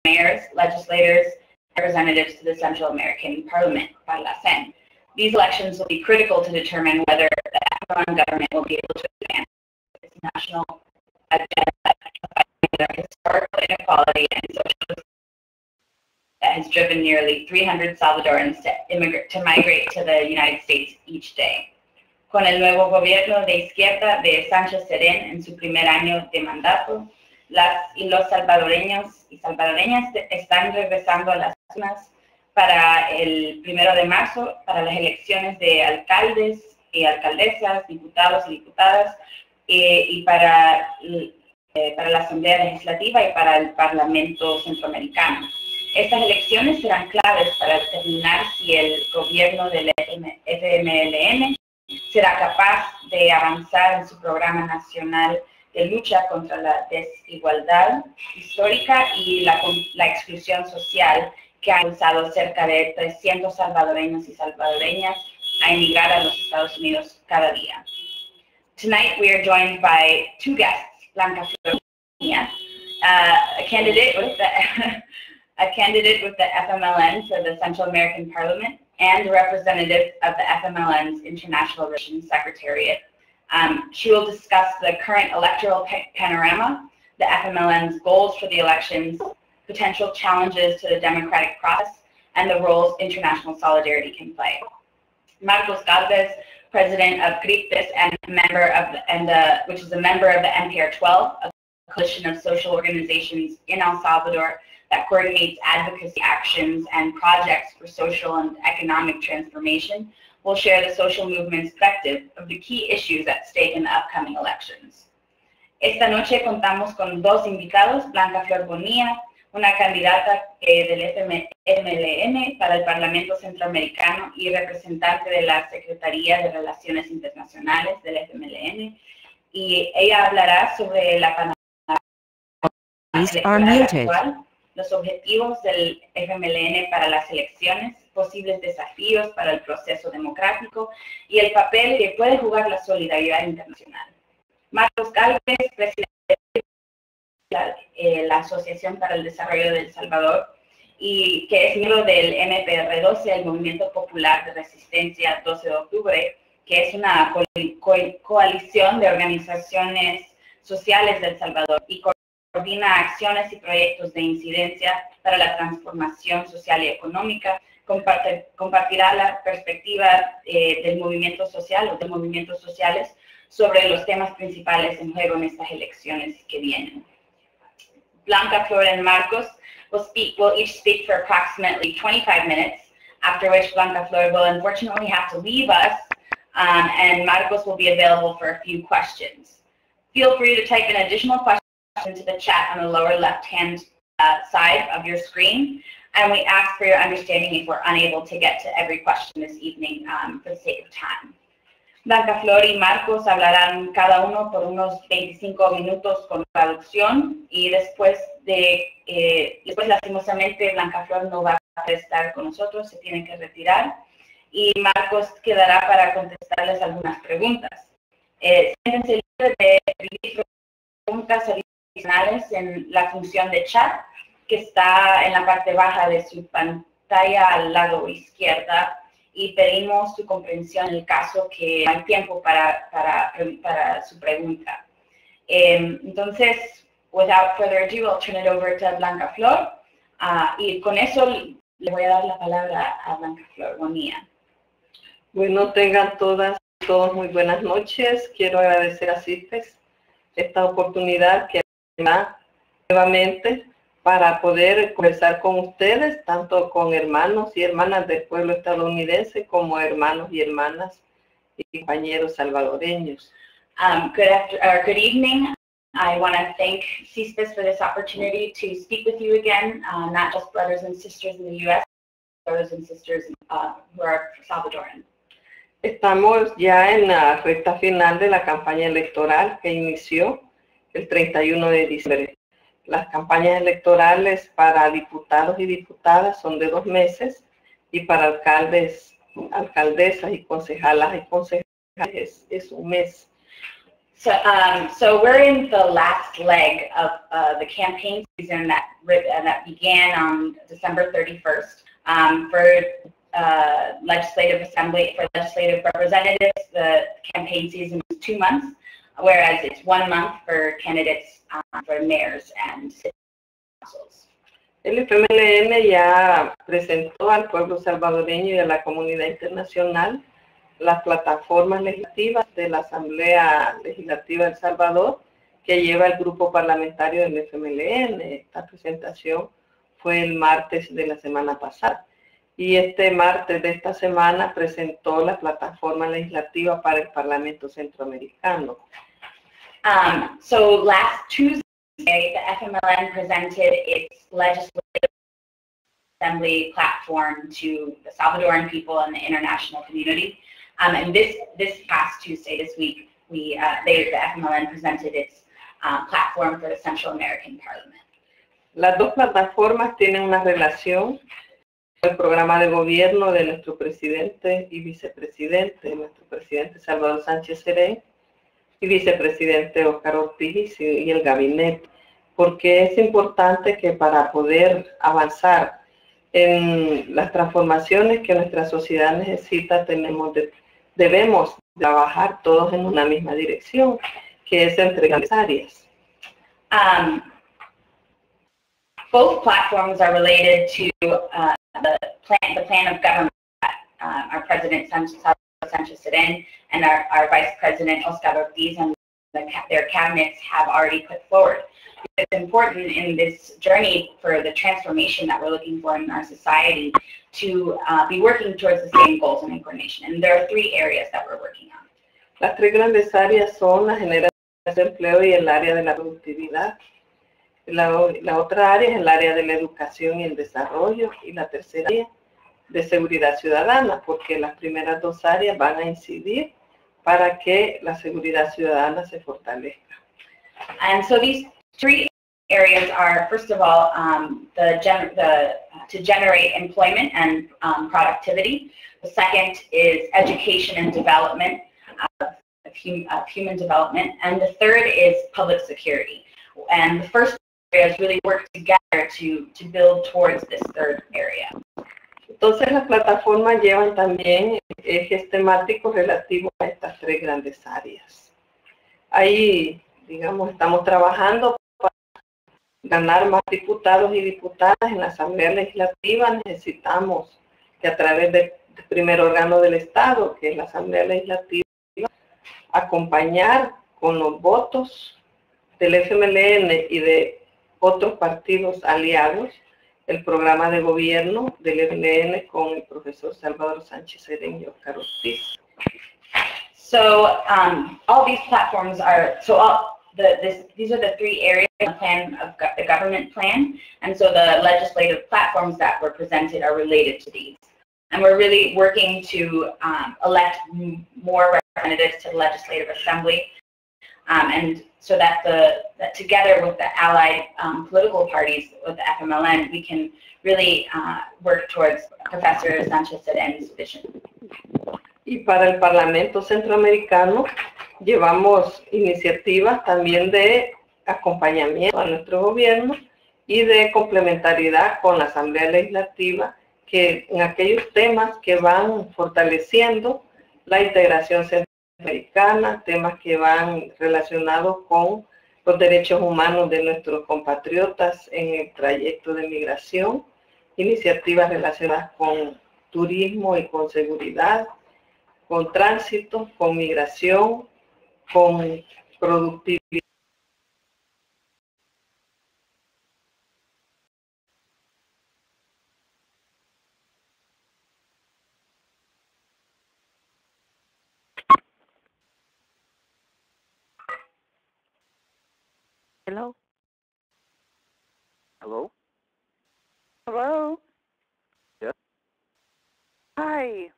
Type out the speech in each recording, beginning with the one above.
mayors, legislators, representatives to the Central American Parliament, Parlacen. These elections will be critical to determine whether the Salvadoran government will be able to advance its national agenda of historical inequality and social that has driven nearly 300 Salvadorans to migrate to the United States each day. Con el nuevo gobierno de izquierda de Sánchez Serén en su primer año de mandato, los salvadoreños y salvadoreñas están regresando a las urnas para el 1 de marzo, para las elecciones de alcaldes y alcaldesas, diputados y diputadas, y para la Asamblea Legislativa y para el Parlamento Centroamericano. Estas elecciones serán claves para determinar si el gobierno del FMLN será capaz de avanzar en su programa nacional de lucha contra la desigualdad histórica y la exclusión social que ha impulsado cerca de 300 salvadoreños y salvadoreñas a emigrar a los Estados Unidos cada día. Tonight we are joined by two guests, Blanca Flor, a candidate with the FMLN for the Central American Parliament and a representative of the FMLN's International Relations Secretariat. She will discuss the current electoral panorama, the FMLN's goals for the elections, potential challenges to the democratic process, and the roles international solidarity can play. Marcos Galvez, president of CRIPTES and which is a member of the MPR-12, a coalition of social organizations in El Salvador that coordinates advocacy actions and projects for social and economic transformation, will share the social movement's perspective of the key issues at stake in the upcoming elections. Esta noche contamos con dos invitados, Blanca Flor Bonilla, una candidata del FMLN para el Parlamento Centroamericano y representante de la Secretaría de Relaciones Internacionales del FMLN, y ella hablará sobre la panorama actual, los objetivos del FMLN para las elecciones, posibles desafíos para el proceso democrático y el papel que puede jugar la solidaridad internacional. Marcos Galvez, presidente de la Asociación para el Desarrollo de El Salvador, y que es miembro del MPR-12, el Movimiento Popular de Resistencia 12 de Octubre, que es una coalición de organizaciones sociales de El Salvador y coordina acciones y proyectos de incidencia para la transformación social y económica. Compartirá la perspectiva del movimiento social o de movimientos sociales sobre los temas principales en juego en estas elecciones que vienen. Blanca, Flor, and Marcos will each speak for approximately 25 minutes, after which Blanca Flor will unfortunately have to leave us, and Marcos will be available for a few questions. Feel free to type in additional questions into the chat on the lower left-hand side of your screen, and we ask for your understanding if we're unable to get to every question this evening for the sake of time. Blanca Flor y Marcos hablarán cada uno por unos 25 minutos con traducción y después lastimosamente Blanca Flor no va a estar con nosotros, se tiene que retirar y Marcos quedará para contestarles algunas preguntas. Siéntense libres de escribir preguntas adicionales en la función de chat que está en la parte baja de su pantalla al lado izquierda, y pedimos su comprensión en el caso que no hay tiempo para su pregunta. Entonces, without further ado, I'll turn it over to Blanca Flor, y con eso le voy a dar la palabra a Blanca Flor Bonilla. Bueno, tengan todos muy buenas noches. Quiero agradecer a CISPES esta oportunidad que me da nuevamente para poder conversar con ustedes, tanto con hermanos y hermanas del pueblo estadounidense como hermanos y hermanas y compañeros salvadoreños. Good evening. I want to thank CISPES for this opportunity to speak with you again, not just brothers and sisters in the U.S., brothers and sisters who are Salvadoran. Estamos ya en la recta final de la campaña electoral que inició el 31 de diciembre. Las campañas electorales para diputados y diputadas son de 2 meses y para alcaldes, alcaldesas y concejalas es 1 mes. So we're in the last leg of the campaign season that began on December 31st. For legislative assembly, for legislative representatives, the campaign season is 2 months, whereas it's 1 month for candidates for mayors and city councils. El FMLN ya presentó al pueblo salvadoreño y a la comunidad internacional las plataformas legislativas de la Asamblea Legislativa de El Salvador que lleva el grupo parlamentario del FMLN. Esta presentación fue el martes de la semana pasada. Y este martes de esta semana presentó la plataforma legislativa para el Parlamento Centroamericano. So last Tuesday, the FMLN presented its legislative assembly platform to the Salvadoran people and the international community. And this past Tuesday, this week, the FMLN presented its platform for the Central American Parliament. Las dos plataformas tienen una relación con el programa de gobierno de nuestro presidente y vicepresidente, nuestro presidente Salvador Sánchez Serén y vicepresidente Óscar Ortiz y el gabinete, porque es importante que para poder avanzar en las transformaciones que nuestra sociedad necesita, debemos trabajar todos en una misma dirección, que es entre las áreas. Both platforms are related to the plan of government that our President Sánchez Serén and our Vice President Óscar Ortiz and their cabinets have already put forward. It's important in this journey for the transformation that we're looking for in our society to be working towards the same goals and coordination. And there are 3 areas that we're working on. Las 3 grandes áreas son la generación de empleo y el área de la productividad. La otra área es el área de la educación y el desarrollo, y la tercera área de seguridad ciudadana, porque las primeras 2 áreas van a incidir para que la seguridad ciudadana se fortalezca. And so these 3 areas are, first of all, to generate employment and productivity. The second is education and development, of human development, and the third is public security. And the first areas really work together to build towards this third area. Entonces las plataformas llevan también ejes temáticos relativos a estas 3 grandes áreas. Ahí, digamos, estamos trabajando para ganar más diputados y diputadas en la Asamblea Legislativa. Necesitamos que a través del primer órgano del Estado, que es la Asamblea Legislativa, acompañar con los votos del FMLN y de otros partidos aliados el programa de gobierno del FMLN con el profesor Salvador Sánchez Serén y Óscar Ortiz. So all these platforms are, these are the 3 areas of the plan of the government plan, and so the legislative platforms that were presented are related to these. And we're really working to elect more representatives to the Legislative Assembly, and so that together with the allied political parties with the FMLN, we can really work towards Professor Sánchez Serén's vision. Y para el Parlamento Centroamericano llevamos iniciativas también de acompañamiento a nuestro gobierno y de complementariedad con la Asamblea Legislativa, que en aquellos temas que van fortaleciendo la integración centroamericana, temas que van relacionados con los derechos humanos de nuestros compatriotas en el trayecto de migración, iniciativas relacionadas con turismo y con seguridad, con tránsito, con migración, con productividad. Hello? Hello? Hello? Yes? Hi.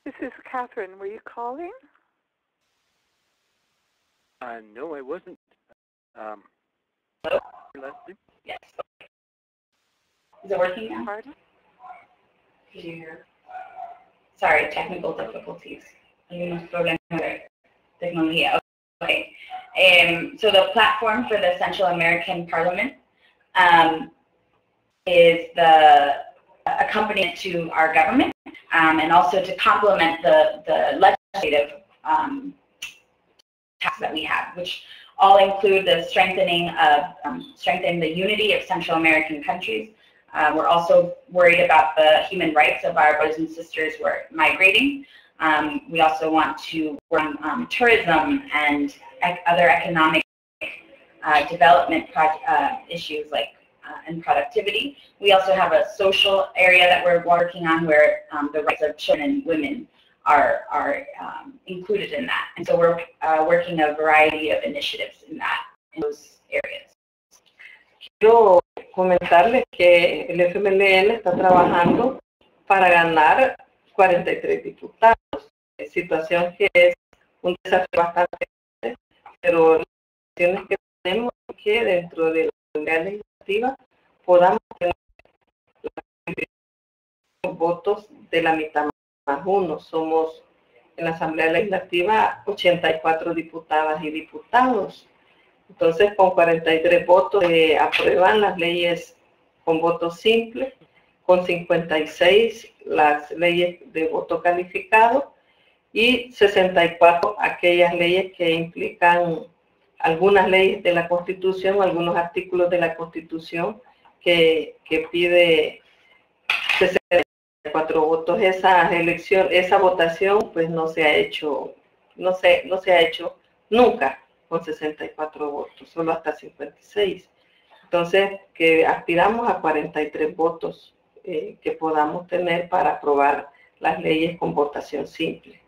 This is Catherine. Were you calling? No, I wasn't. Hello? Leslie? Yes. Is it working now? Pardon? Did you hear? Sorry, technical difficulties. Hay unos problemas de tecnología. Okay. So the platform for the Central American Parliament is the accompaniment to our government, and also to complement the legislative tasks that we have, which all include the strengthening the unity of Central American countries. We're also worried about the human rights of our brothers and sisters who are migrating. We also want to work on tourism and other economic development issues like and productivity. We also have a social area that we're working on where the rights of children and women are included in that. And so we're working a variety of initiatives in those areas. Quiero comentarles que el FMLN está trabajando para ganar 43 diputados, situación que es un desafío bastante grande, pero las situaciones que tenemos es que dentro de la Asamblea Legislativa podamos tener los votos de la mitad más uno. Somos en la Asamblea Legislativa 84 diputadas y diputados. Entonces, con 43 votos se aprueban las leyes con voto simple, con 56 las leyes de voto calificado y 64 aquellas leyes que implican algunas leyes de la Constitución, algunos artículos de la Constitución que pide 64 votos. Esa votación pues no se ha hecho nunca con 64 votos, solo hasta 56. Entonces, que aspiramos a 43 votos que podamos tener para aprobar las leyes con votación simple.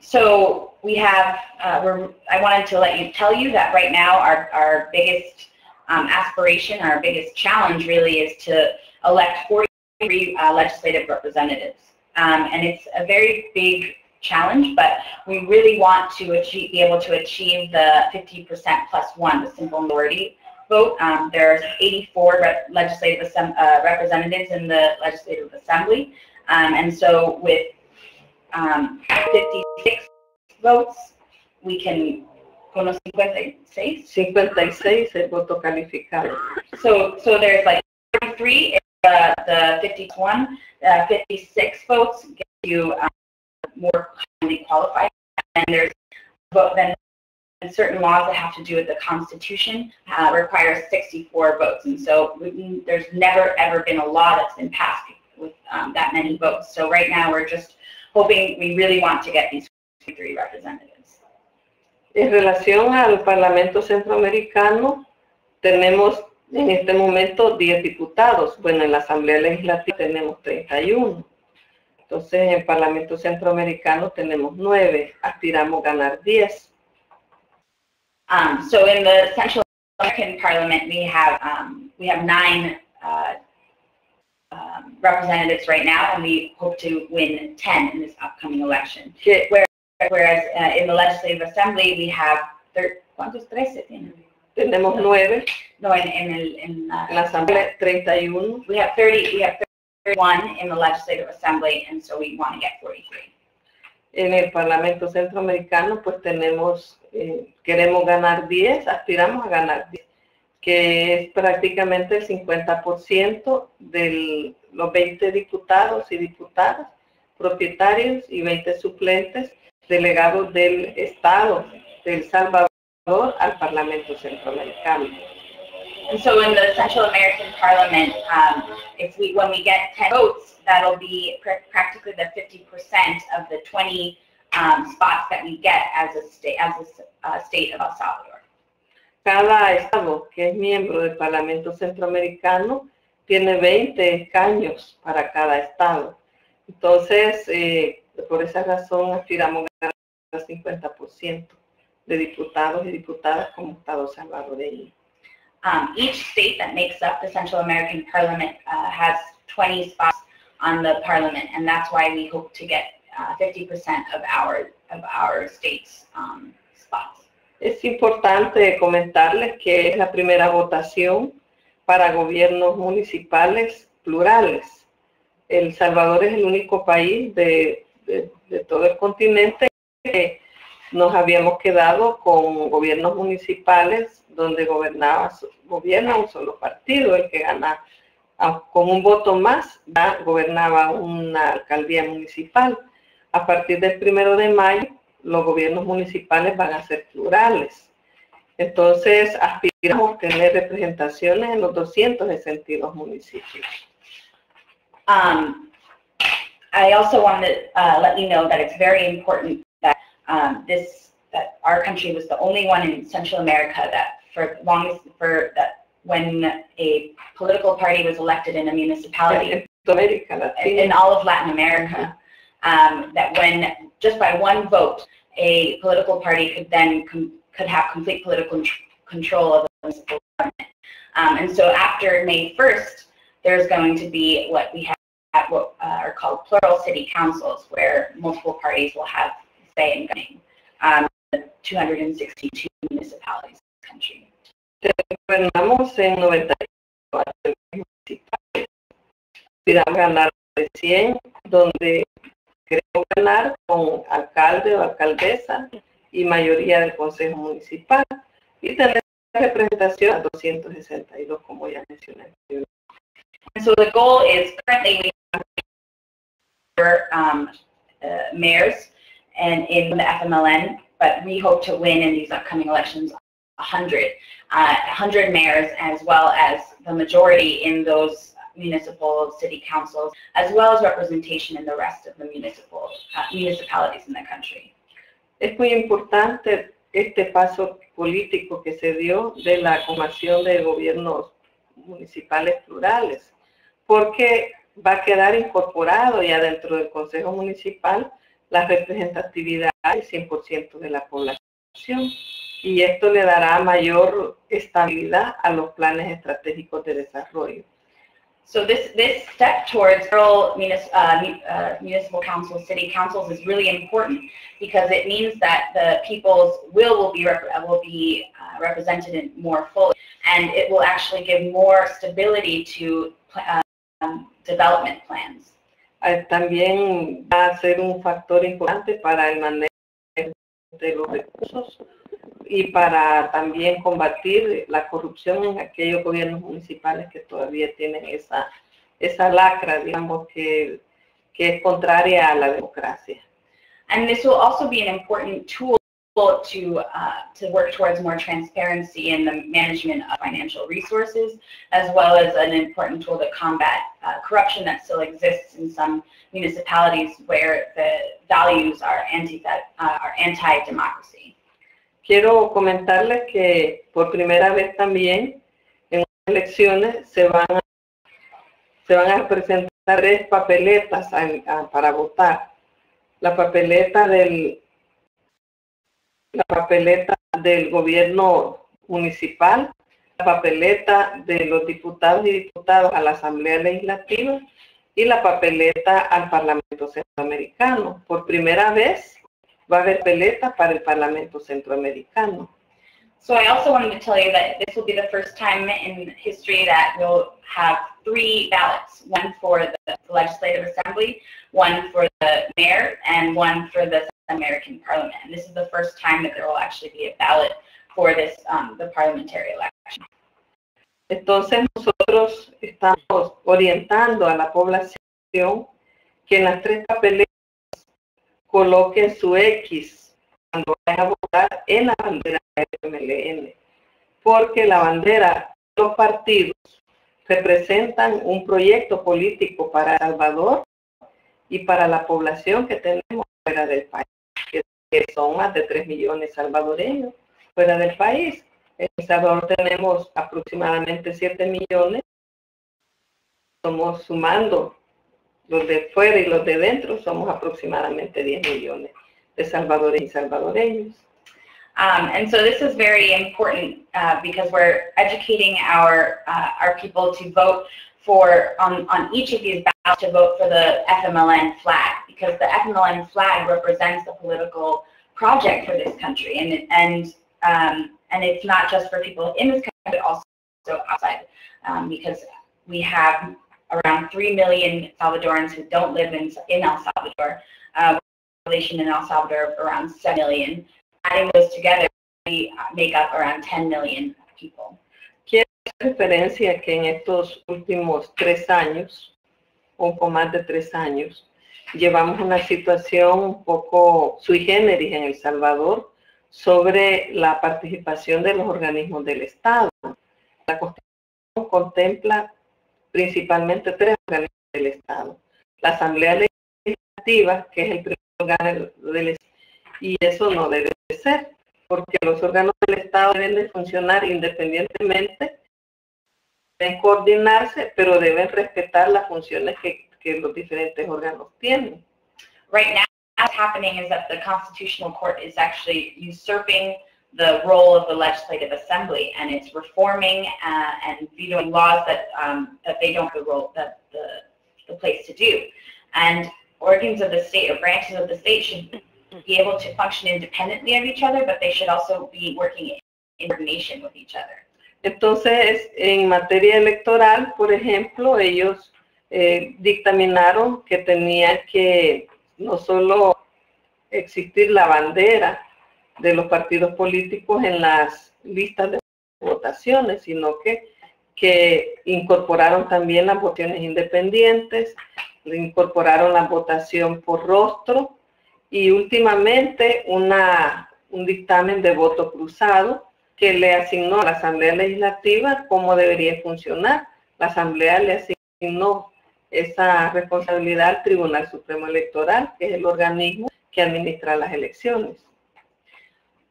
So we have, I wanted to tell you that right now our biggest aspiration, our biggest challenge really is to elect 43 legislative representatives. And it's a very big challenge, but we really want to be able to achieve the 50% plus one, the simple majority vote. There's 84 legislative representatives in the Legislative Assembly, and so with 56 votes, we can, con los 56? 56 el voto calificado. So there's like 43 the 51, 56 votes get you more commonly qualified, and there's then certain laws that have to do with the Constitution requires 64 votes, and so there's never ever been a law that's been passed with that many votes. So right now we're just hoping, we really want to get these 3 representatives. En relación al Parlamento Centroamericano, tenemos en este momento 10 diputados. Bueno, en la Asamblea Legislativa tenemos 31. Entonces, en el Parlamento Centroamericano tenemos 9. Aspiramos ganar 10. So in the Central American Parliament, we have 9 representatives right now, and we hope to win 10 in this upcoming election. Whereas in the Legislative Assembly, we have, ¿cuántos? 13 tienen? Tenemos 9. No, en la Asamblea 31. We have 31 in the Legislative Assembly, and so we want to get 43. En el Parlamento Centroamericano, pues tenemos, queremos ganar 10, aspiramos a ganar 10, que es prácticamente el 50% de los 20 diputados y diputadas, propietarios y 20 suplentes, delegados del Estado de El Salvador al Parlamento Centroamericano. And so in the Central American Parliament, when we get 10 votes, that'll be practically the 50% of the 20 spots that we get as a state of El Salvador. Cada estado que es miembro del Parlamento Centroamericano tiene 20 escaños para cada estado. Entonces, por esa razón aspiramos a ganar el 50% de diputados y diputadas como Estado salvadoreño. Each state that makes up the Central American Parliament has 20 spots on the Parliament, and that's why we hope to get 50% of our state's spots. Es importante comentarles que es la primera votación para gobiernos municipales plurales. El Salvador es el único país de todo el continente que nos habíamos quedado con gobiernos municipales donde gobierna un solo partido, el que gana con un voto más, gobernaba una alcaldía municipal. A partir del 1 de mayo, los gobiernos municipales van a ser plurales. Entonces, aspiramos a tener representaciones en los 262 municipios. I also want to let you know that it's very important that that our country was the only one in Central America that when a political party was elected in a municipality in all of Latin America, that when just by one vote, a political party could have complete political control of the municipal government. And so after May 1st, there's going to be what are called plural city councils, where multiple parties will have say in governing 262 municipalities in the country. Gobernamos en 94 municipales. Aspiramos ganar de 100, donde queremos ganar con alcalde o alcaldesa y mayoría del consejo municipal, y tener representación a 262, como ya mencioné. And so the goal is currently we have mayors and in the FMLN, but we hope to win in these upcoming elections 100 mayors, as well as the majority in those municipal city councils, as well as representation in the rest of the municipalities in the country. Es muy importante este paso político que se dio de la formación de gobiernos municipales plurales, porque va a quedar incorporado ya dentro del Consejo Municipal la representatividad del 100% de la población, y esto le dará mayor estabilidad a los planes estratégicos de desarrollo. So this step towards rural municipal councils, city councils, is really important because it means that the people's will be represented more fully, and it will actually give more stability to development plans. También va a ser un factor importante para el manejo de los recursos y para también combatir la corrupción en aquellos gobiernos municipales que todavía tienen esa lacra, digamos, que es contraria a la democracia. And this will also be an important tool to work towards more transparency in the management of financial resources, as well as an important tool to combat corruption that still exists in some municipalities where the values are anti-democracy. Quiero comentarles que por primera vez también en las elecciones se van a presentar 3 papeletas para votar. La papeleta del gobierno municipal, la papeleta de los diputados y diputadas a la Asamblea Legislativa y la papeleta al Parlamento Centroamericano. Por primera vez va a haber papeleta para el Parlamento Centroamericano. So I also wanted to tell you that this will be the first time in history that we'll have 3 ballots, one for the Legislative Assembly, one for the mayor, and one for the American Parliament. And this is the first time that there will actually be a ballot for this, the parliamentary election. Entonces nosotros estamos orientando a la población que en las 3 papeletas coloquen su X cuando vayan a votar en la bandera del FMLN, porque la bandera de los partidos representan un proyecto político para El Salvador y para la población que tenemos fuera del país, que son más de 3 millones salvadoreños fuera del país. En El Salvador tenemos aproximadamente 7 millones, somos sumando los de fuera y los de dentro, somos aproximadamente 10 millones de salvadoreños y salvadoreños. And so this is very important because we're educating our people to vote on each of these ballots to vote for the FMLN flag, because the FMLN flag represents the political project for this country, and it's not just for people in this country, but also outside, because we have around 3 million Salvadorans who don't live in El Salvador. Population in El Salvador of around 7 million. adding those together, we make up around 10 million people. Quiero hacer referencia que en estos últimos 3 años, un poco más de 3 años, llevamos una situación un poco sui generis en El Salvador sobre la participación de los organismos del Estado. La Constitución contempla principalmente 3 organismos del Estado. La Asamblea Legislativa, que es el primer órgano del Estado, y eso no debe de ser, porque los órganos del Estado deben de funcionar independientemente, deben coordinarse, pero deben respetar las funciones que los diferentes órganos tienen. Right now, what's happening is that the Constitutional Court is actually usurping the role of the Legislative Assembly, and it's reforming and vetoing laws that that they don't have the role, the place to do. And organs of the state or branches of the state should be able to function independently of each other, but they should also be working in coordination with each other. Entonces, en materia electoral, por ejemplo, ellos dictaminaron que tenía que no solo existir la bandera de los partidos políticos en las listas de votaciones, sino que incorporaron también las votaciones independientes, incorporaron la votación por rostro y últimamente un dictamen de voto cruzado que le asignó a la Asamblea Legislativa cómo debería funcionar. La Asamblea le asignó esa responsabilidad al Tribunal Supremo Electoral, que es el organismo que administra las elecciones.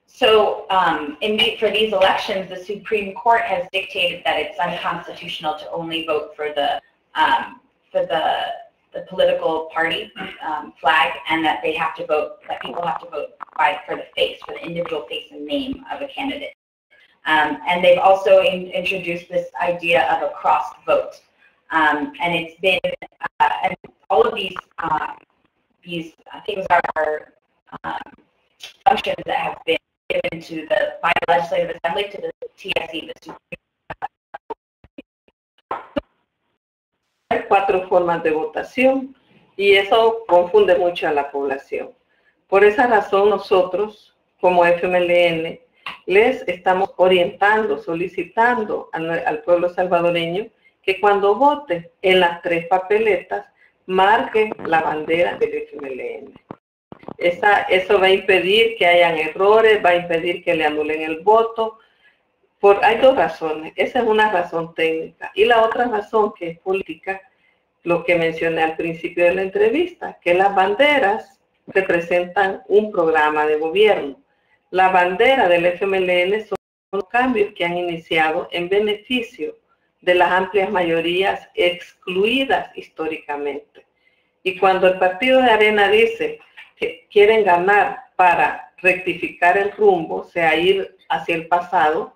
So, for these elections, the Supreme Court has dictated that it's unconstitutional to only vote for the political party flag, and that they have to vote, that people have to vote for the face, for the individual face and name of a candidate. And they've also introduced this idea of a crossed vote. And it's been, and all of these things are functions that have been given to by the Legislative Assembly to the TSE, the Supreme. Hay 4 formas de votación y eso confunde mucho a la población. Por esa razón nosotros, como FMLN, les estamos orientando, solicitando al pueblo salvadoreño que cuando vote en las 3 papeletas marque la bandera del FMLN. Eso va a impedir que hayan errores, va a impedir que le anulen el voto. Hay 2 razones. Esa es una razón técnica. Y la otra razón, que es política, lo que mencioné al principio de la entrevista, que las banderas representan un programa de gobierno. La bandera del FMLN son los cambios que han iniciado en beneficio de las amplias mayorías excluidas históricamente. Y cuando el partido de Arena dice que quieren ganar para rectificar el rumbo, o sea, ir hacia el pasado,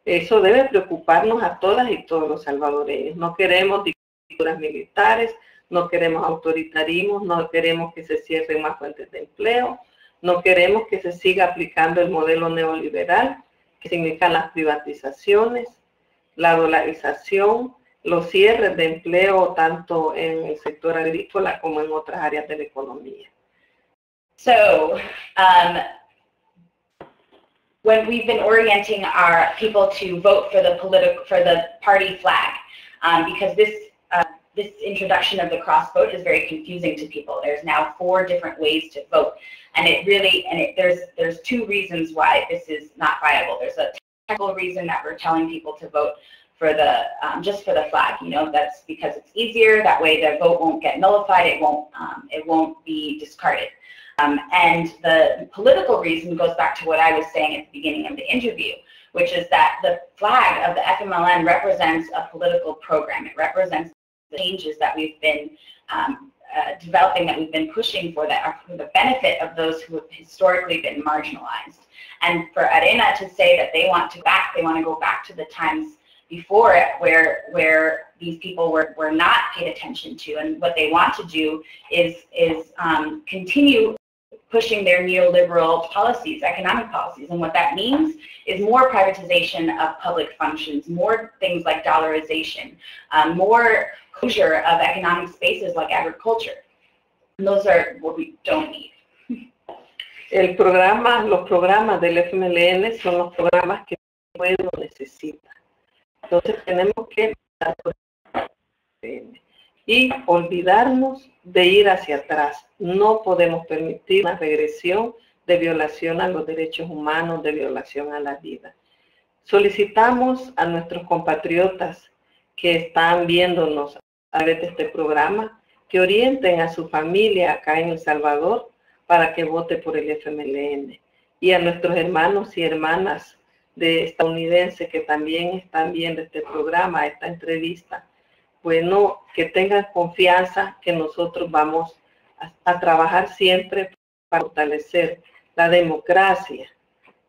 eso debe preocuparnos a todas y todos los salvadoreños. No queremos dictaduras militares, no queremos autoritarismo, no queremos que se cierren más fuentes de empleo, no queremos que se siga aplicando el modelo neoliberal, que significan las privatizaciones, la dolarización, los cierres de empleo tanto en el sector agrícola como en otras áreas de la economía. So, when we've been orienting our people to vote for the party flag, because this introduction of the cross vote is very confusing to people. There's now 4 different ways to vote, and there's 2 reasons why this is not viable. There's a technical reason that we're telling people to vote for the just for the flag. You know, that's because it's easier. That way, their vote won't get nullified. It won't be discarded. And the political reason goes back to what I was saying at the beginning of the interview, which is that the flag of the FMLN represents a political program. It represents the changes that we've been developing, that we've been pushing for, that are for the benefit of those who have historically been marginalized. And for Arena to say that they want to go back to the times before it, where these people were not paid attention to, and what they want to do is continue pushing their neoliberal policies, economic policies. And what that means is more privatization of public functions, more things like dollarization, more closure of economic spaces like agriculture. And those are what we don't need. Los programas del FMLN son los programas que el pueblo necesita. Entonces tenemos que empezar por el FMLN y olvidarnos de ir hacia atrás. No podemos permitir una regresión de violación a los derechos humanos, de violación a la vida. Solicitamos a nuestros compatriotas que están viéndonos a través de este programa que orienten a su familia acá en El Salvador para que vote por el FMLN, y a nuestros hermanos y hermanas de estadounidenses que también están viendo este programa, esta entrevista, bueno, que tengan confianza que nosotros vamos a trabajar siempre para fortalecer la democracia,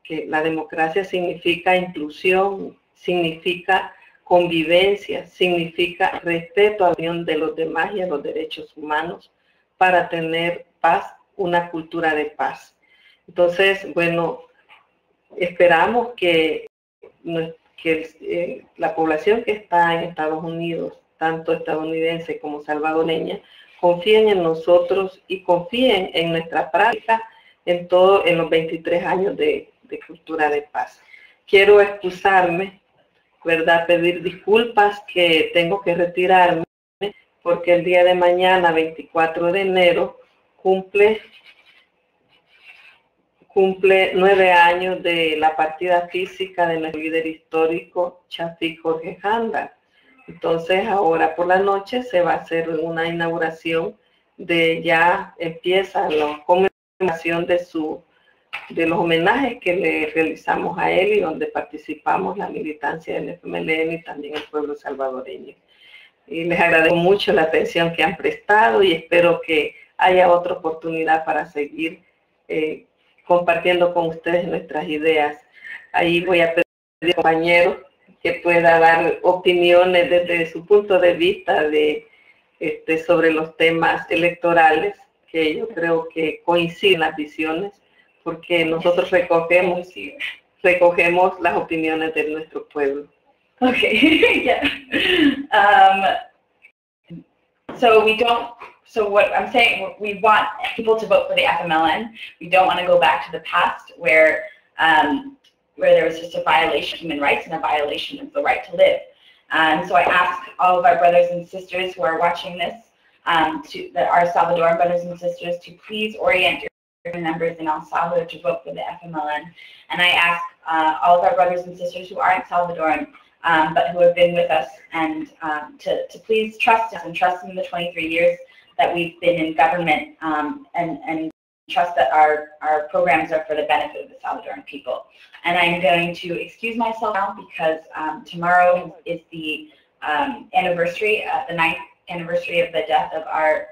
que la democracia significa inclusión, significa convivencia, significa respeto a la unión de los demás y a los derechos humanos para tener paz, una cultura de paz. Entonces, bueno, esperamos que la población que está en Estados Unidos, tanto estadounidense como salvadoreña, confíen en nosotros y confíen en nuestra práctica en los 23 años de cultura de paz. Quiero excusarme, ¿verdad? Pedir disculpas que tengo que retirarme porque el día de mañana, 24 de enero, cumple 9 años de la partida física de nuestro líder histórico, Chafik Jorge Janda. Entonces, ahora por la noche se va a hacer una inauguración ya empieza la conmemoración de los homenajes que le realizamos a él y donde participamos la militancia del FMLN y también el pueblo salvadoreño. Y les agradezco mucho la atención que han prestado y espero que haya otra oportunidad para seguir compartiendo con ustedes nuestras ideas. Ahí voy a pedir al compañero que pueda dar opiniones desde su punto de vista sobre los temas electorales, que yo creo que coinciden las visiones, porque nosotros recogemos las opiniones de nuestro pueblo. Okay, yeah. So what I'm saying, we want people to vote for the FMLN. We don't want to go back to the past where there was just a violation of human rights and a violation of the right to live. So I ask all of our brothers and sisters who are watching this, our Salvadoran brothers and sisters, to please orient your members in El Salvador to vote for the FMLN. And I ask all of our brothers and sisters who aren't Salvadoran, but who have been with us, and to please trust us and trust in the 23 years that we've been in government, and trust that our programs are for the benefit of the Salvadoran people. And I'm going to excuse myself now because tomorrow is the anniversary, the 9th anniversary of the death of our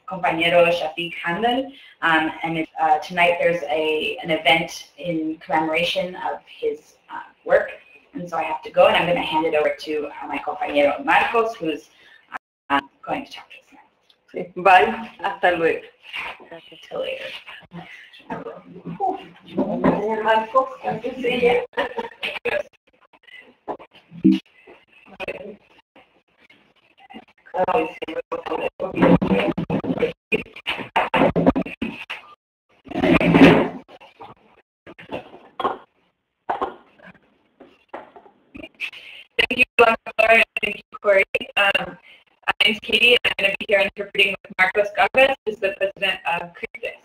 compañero Chafik Janda, and tonight there's an event in commemoration of his work, and so I have to go, and I'm going to hand it over to my compañero Marcos, who's going to talk to us now. Sí, bye, hasta luego. Until later. Marcos, sí. Thank you, Laura, thank you, Corey. My name's Katie, and I'm going to be here interpreting with Marcos Galvez, who's the president of CRISPES.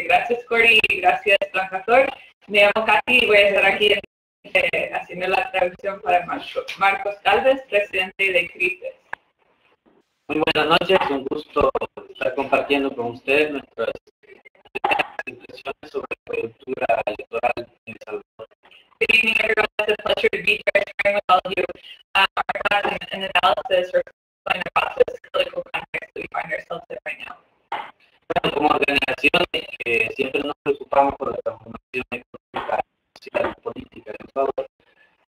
Gracias, Corey, y gracias, Blancator. Me llamo Katy y voy a estar aquí haciendo la traducción para Marcos Galvez, presidente de CRISPES. Muy buenas noches, un gusto estar compartiendo con ustedes nuestras impresiones sobre la coyuntura electoral en El Salvador. Good evening, everyone. It's a pleasure to be here sharing with all of you our thoughts and analysis reflecting about this political context that we find ourselves in right now. Bueno, como organización siempre nos preocupamos por la transformación económica, social y política de El Salvador.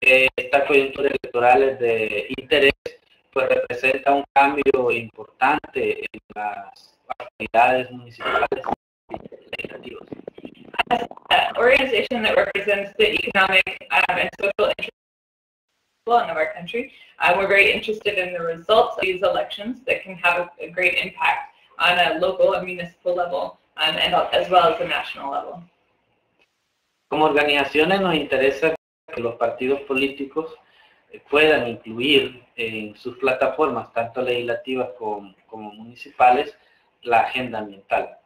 Esta coyuntura electoral es de interés, pues representa un cambio importante en las actividades municipales y legislativas. As an organization that represents the economic and social interests of our country, we're very interested in the results of these elections that can have a great impact on a local and municipal level and as well as the national level. Como organizaciones nos interesa que los partidos políticos puedan incluir en sus plataformas, tanto legislativas como municipales, la agenda ambiental.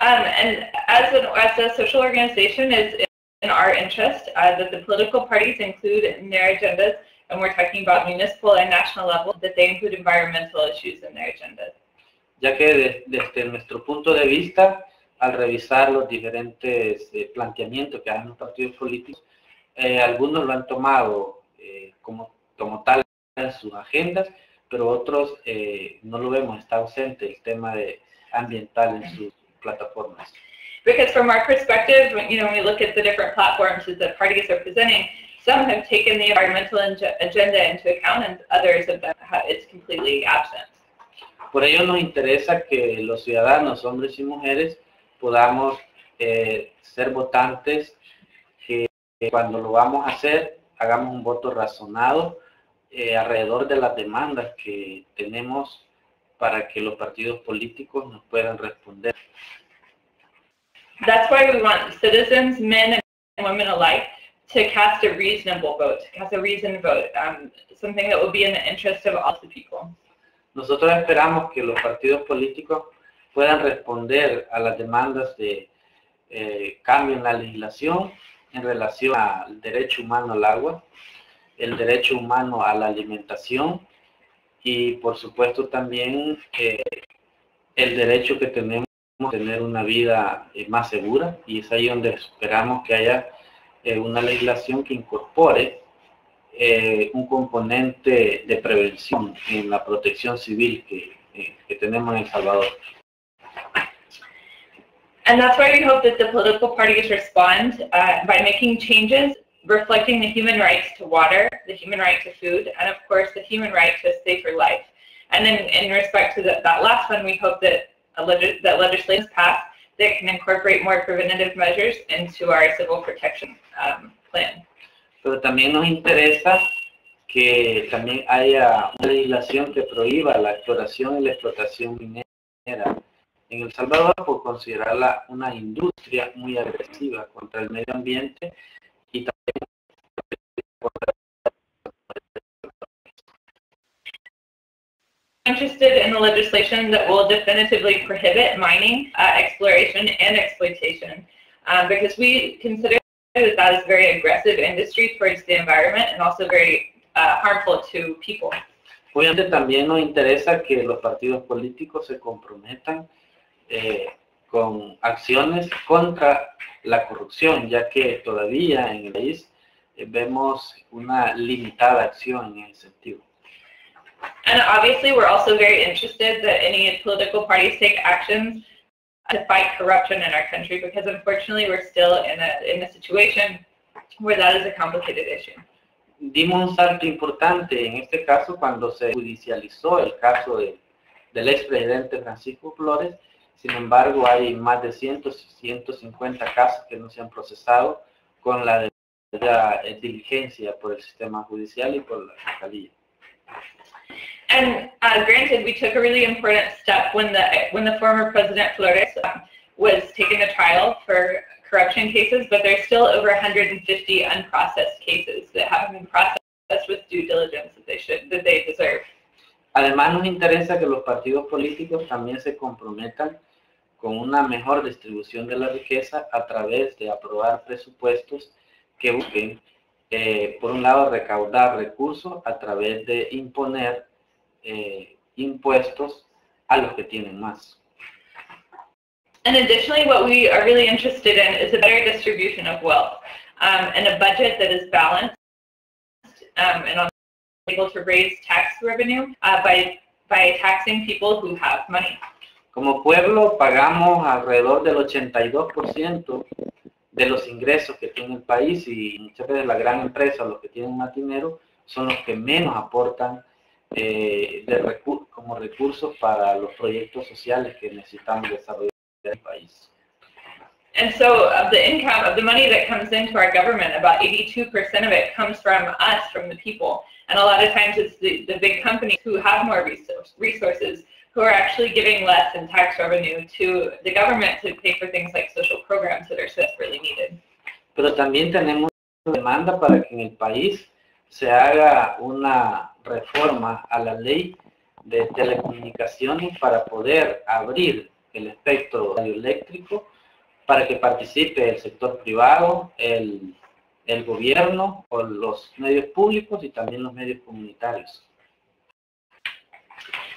And as a social organization, it's in our interest that the political parties include in their agendas, and we're talking about municipal and national level, that they include environmental issues in their agendas. Ya que desde nuestro punto de vista, al revisar los diferentes planteamientos que hacen los partidos políticos, algunos lo han tomado como tal en sus agendas, pero otros no lo vemos, está ausente el tema ambiental en sus plataformas. Because from our perspective, when we look at the different platforms that the parties are presenting, some have taken the environmental agenda into account, and others it's completely absent. Por ello nos interesa que los ciudadanos, hombres y mujeres, podamos ser votantes, que cuando lo vamos a hacer, hagamos un voto razonado alrededor de las demandas que tenemos para que los partidos políticos nos puedan responder. That's why we want citizens, men and women alike, to cast a reasonable vote, to cast a reasoned vote, something that will be in the interest of all the people. Nosotros esperamos que los partidos políticos puedan responder a las demandas de cambio en la legislación en relación al derecho humano al agua, el derecho humano a la alimentación y, por supuesto, también el derecho que tenemos a tener una vida más segura, y es ahí donde esperamos que haya una legislación que incorpore un componente de prevención en la protección civil que tenemos en El Salvador. And that's why we hope that the political parties respond by making changes reflecting the human rights to water, the human right to food, and of course the human right to a safer life. And then in respect to that last one, we hope that that legislation is passed that can incorporate more preventative measures into our civil protection plan. Pero también nos interesa que también haya una legislación que prohíba la exploración y la explotación minera en El Salvador por considerarla una industria muy agresiva contra el medio ambiente y también Interested in the legislation that will definitively prohibit mining, exploration, and exploitation, because we consider that is very aggressive industry towards the environment and also very harmful to people. Obviamente también nos interesa que los partidos políticos se comprometan con acciones contra la corrupción, ya que todavía en el país vemos una limitada acción en ese sentido. And obviously we're also very interested that any political parties take actions to fight corruption in our country, because unfortunately we're still in a situation where that is a complicated issue. Dimos un salto importante en este caso cuando se judicializó el caso del expresidente Francisco Flores. Sin embargo, hay más de 150 casos que no se han procesado con la debida diligencia por el sistema judicial y por la fiscalía. And granted, we took a really important step when the former President Flores was taken to trial for corruption cases, but there's still over 150 unprocessed cases that haven't been processed with due diligence that they deserve. Además, nos interesa que los partidos políticos también se comprometan con una mejor distribución de la riqueza a través de aprobar presupuestos que busquen, por un lado, recaudar recursos a través de imponer impuestos a los que tienen más. And additionally, what we are really interested in is a better distribution of wealth and a budget that is balanced and able to raise tax revenue by taxing people who have money. Como pueblo pagamos alrededor del 82% de los ingresos que tiene el país, y muchas veces la gran empresa, los que tienen más dinero, son los que menos aportan como recursos para los proyectos sociales que necesitamos desarrollar en el país. And so of the income, of the money that comes into our government, about 82% of it comes from us, from the people. And a lot of times it's the big companies who have more resources who are actually giving less in tax revenue to the government to pay for things like social programs that are so desperately needed. Pero también tenemos demanda para que en el país se haga una reforma a la ley de telecomunicaciones para poder abrir el espectro radioeléctrico para que participe el sector privado, el gobierno o los medios públicos y también los medios comunitarios.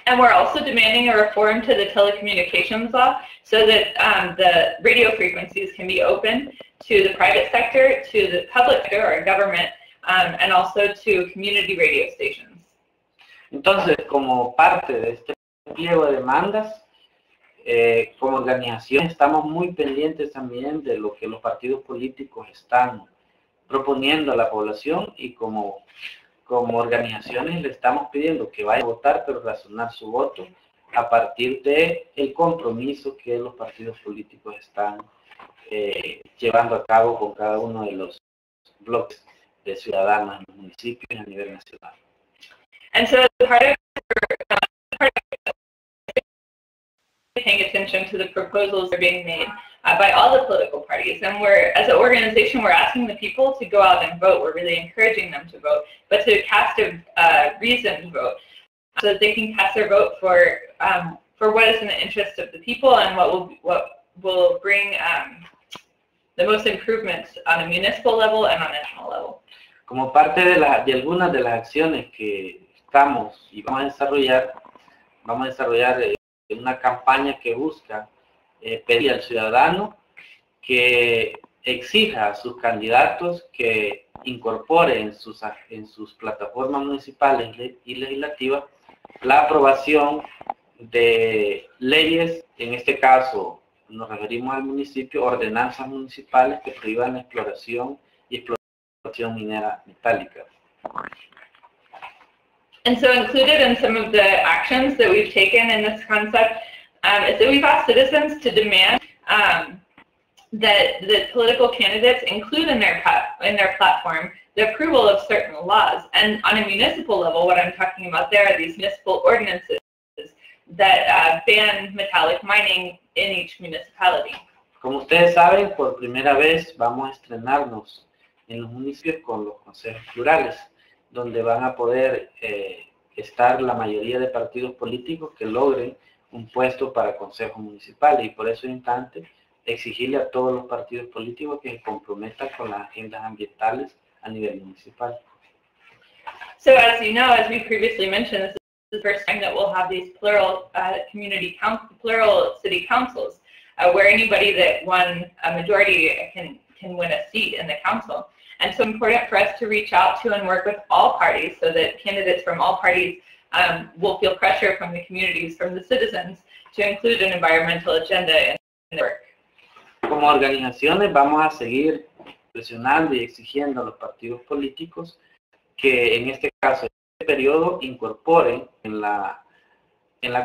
And we're also demanding a reform to the telecommunications law so that the radio frequencies can be open to the private sector, to the public sector or government, and also to community radio stations. Entonces, como parte de este pliego de demandas, como organización estamos muy pendientes también de lo que los partidos políticos están proponiendo a la población y como organizaciones le estamos pidiendo que vayan a votar, pero razonar su voto a partir del compromiso que los partidos políticos están llevando a cabo con cada uno de los bloques de ciudadanos en los municipios y a nivel nacional. And so part of paying attention to the proposals that are being made by all the political parties, and as an organization, we're asking the people to go out and vote. We're really encouraging them to vote, but to cast a reasoned vote, so that they can cast their vote for what is in the interest of the people and what will bring the most improvements on a municipal level and on a national level. Como parte de algunas de las acciones que estamos y vamos a desarrollar una campaña que busca pedir al ciudadano que exija a sus candidatos que incorporen en sus plataformas municipales y legislativas la aprobación de leyes, en este caso nos referimos al municipio, ordenanzas municipales que prohíban la exploración y explotación minera metálica. And so included in some of the actions that we've taken in this concept is that we've asked citizens to demand that the political candidates include in their platform the approval of certain laws. And on a municipal level, what I'm talking about there are these municipal ordinances that ban metallic mining in each municipality. Como ustedes saben, por primera vez vamos a estrenarnos en los municipios con los consejos plurales, donde van a poder estar la mayoría de partidos políticos que logren un puesto para consejos municipales, y por eso es importante exigirle a todos los partidos políticos que se comprometan con las agendas ambientales a nivel municipal. So as you know, as we previously mentioned, this is the first time that we'll have these plural plural city councils, where anybody that won a majority can win a seat in the council. And so important for us to reach out to and work with all parties so that candidates from all parties will feel pressure from the communities, from the citizens, to include an environmental agenda in their work. Como organizaciones vamos a seguir presionando y exigiendo a los partidos políticos que en este caso, en este periodo, incorporen en la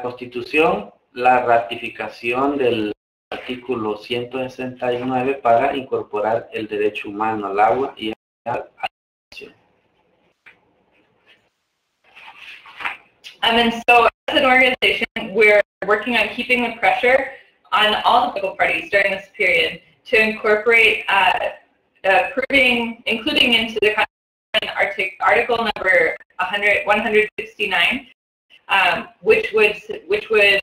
Constitución la ratificación del artículo 169 para incorporar el derecho humano al agua y a la alimentación. And so as an organization, we're working on keeping the pressure on all the political parties during this period to incorporate including into the article number 169, which would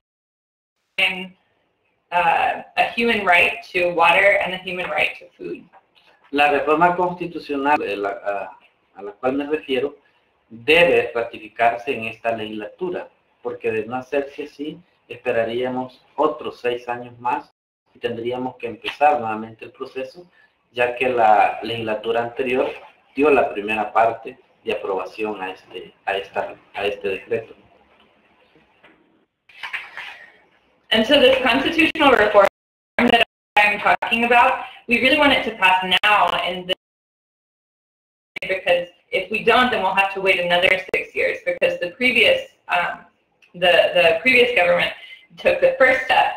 a human right to water and a human right to food. La reforma constitucional a la cual me refiero debe ratificarse en esta legislatura, porque de no hacerse así, esperaríamos otros 6 años más y tendríamos que empezar nuevamente el proceso, ya que la legislatura anterior dio la primera parte de aprobación a este decreto. And so this constitutional reform that I'm talking about, we really want it to pass now, because if we don't, then we'll have to wait another 6 years, because the previous government took the first step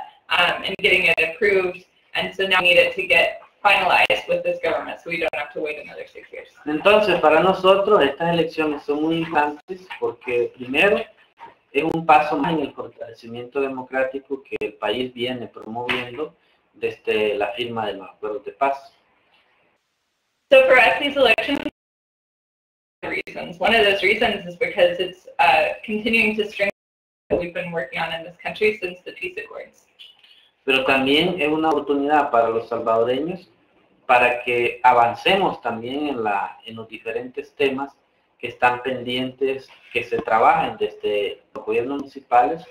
in getting it approved, and so now we need it to get finalized with this government, so we don't have to wait another 6 years. Entonces, para nosotros estas elecciones son muy importantes porque primero es un paso más en el fortalecimiento crecimiento democrático que el país viene promoviendo desde la firma de los acuerdos de paz. So for us, these elections reasons. One of those reasons is because it's continuing to strengthen what we've been working on in this country since the peace accords. Pero también es una oportunidad para los salvadoreños para que avancemos también en los diferentes temas que están pendientes, que se trabajan desde los gobiernos municipales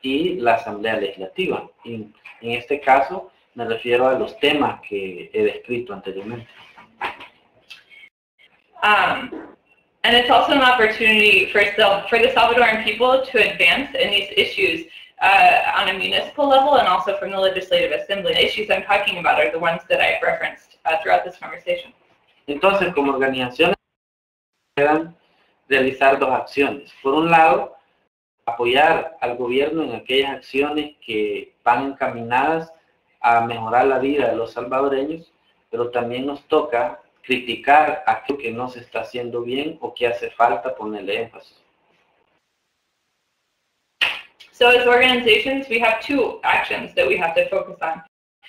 y la Asamblea Legislativa. Y en este caso me refiero a los temas que he descrito anteriormente. And it's also an opportunity for the Salvadoran people to advance in these issues on a municipal level and also from the Legislative Assembly. The issues I'm talking about are the ones that I've referenced throughout this conversation. Entonces, como organizaciones, puedan realizar dos acciones. Por un lado, apoyar al gobierno en aquellas acciones que van encaminadas a mejorar la vida de los salvadoreños, pero también nos toca criticar aquello que no se está haciendo bien o que hace falta ponerle énfasis. So as organizations, we have two actions that we have to focus on.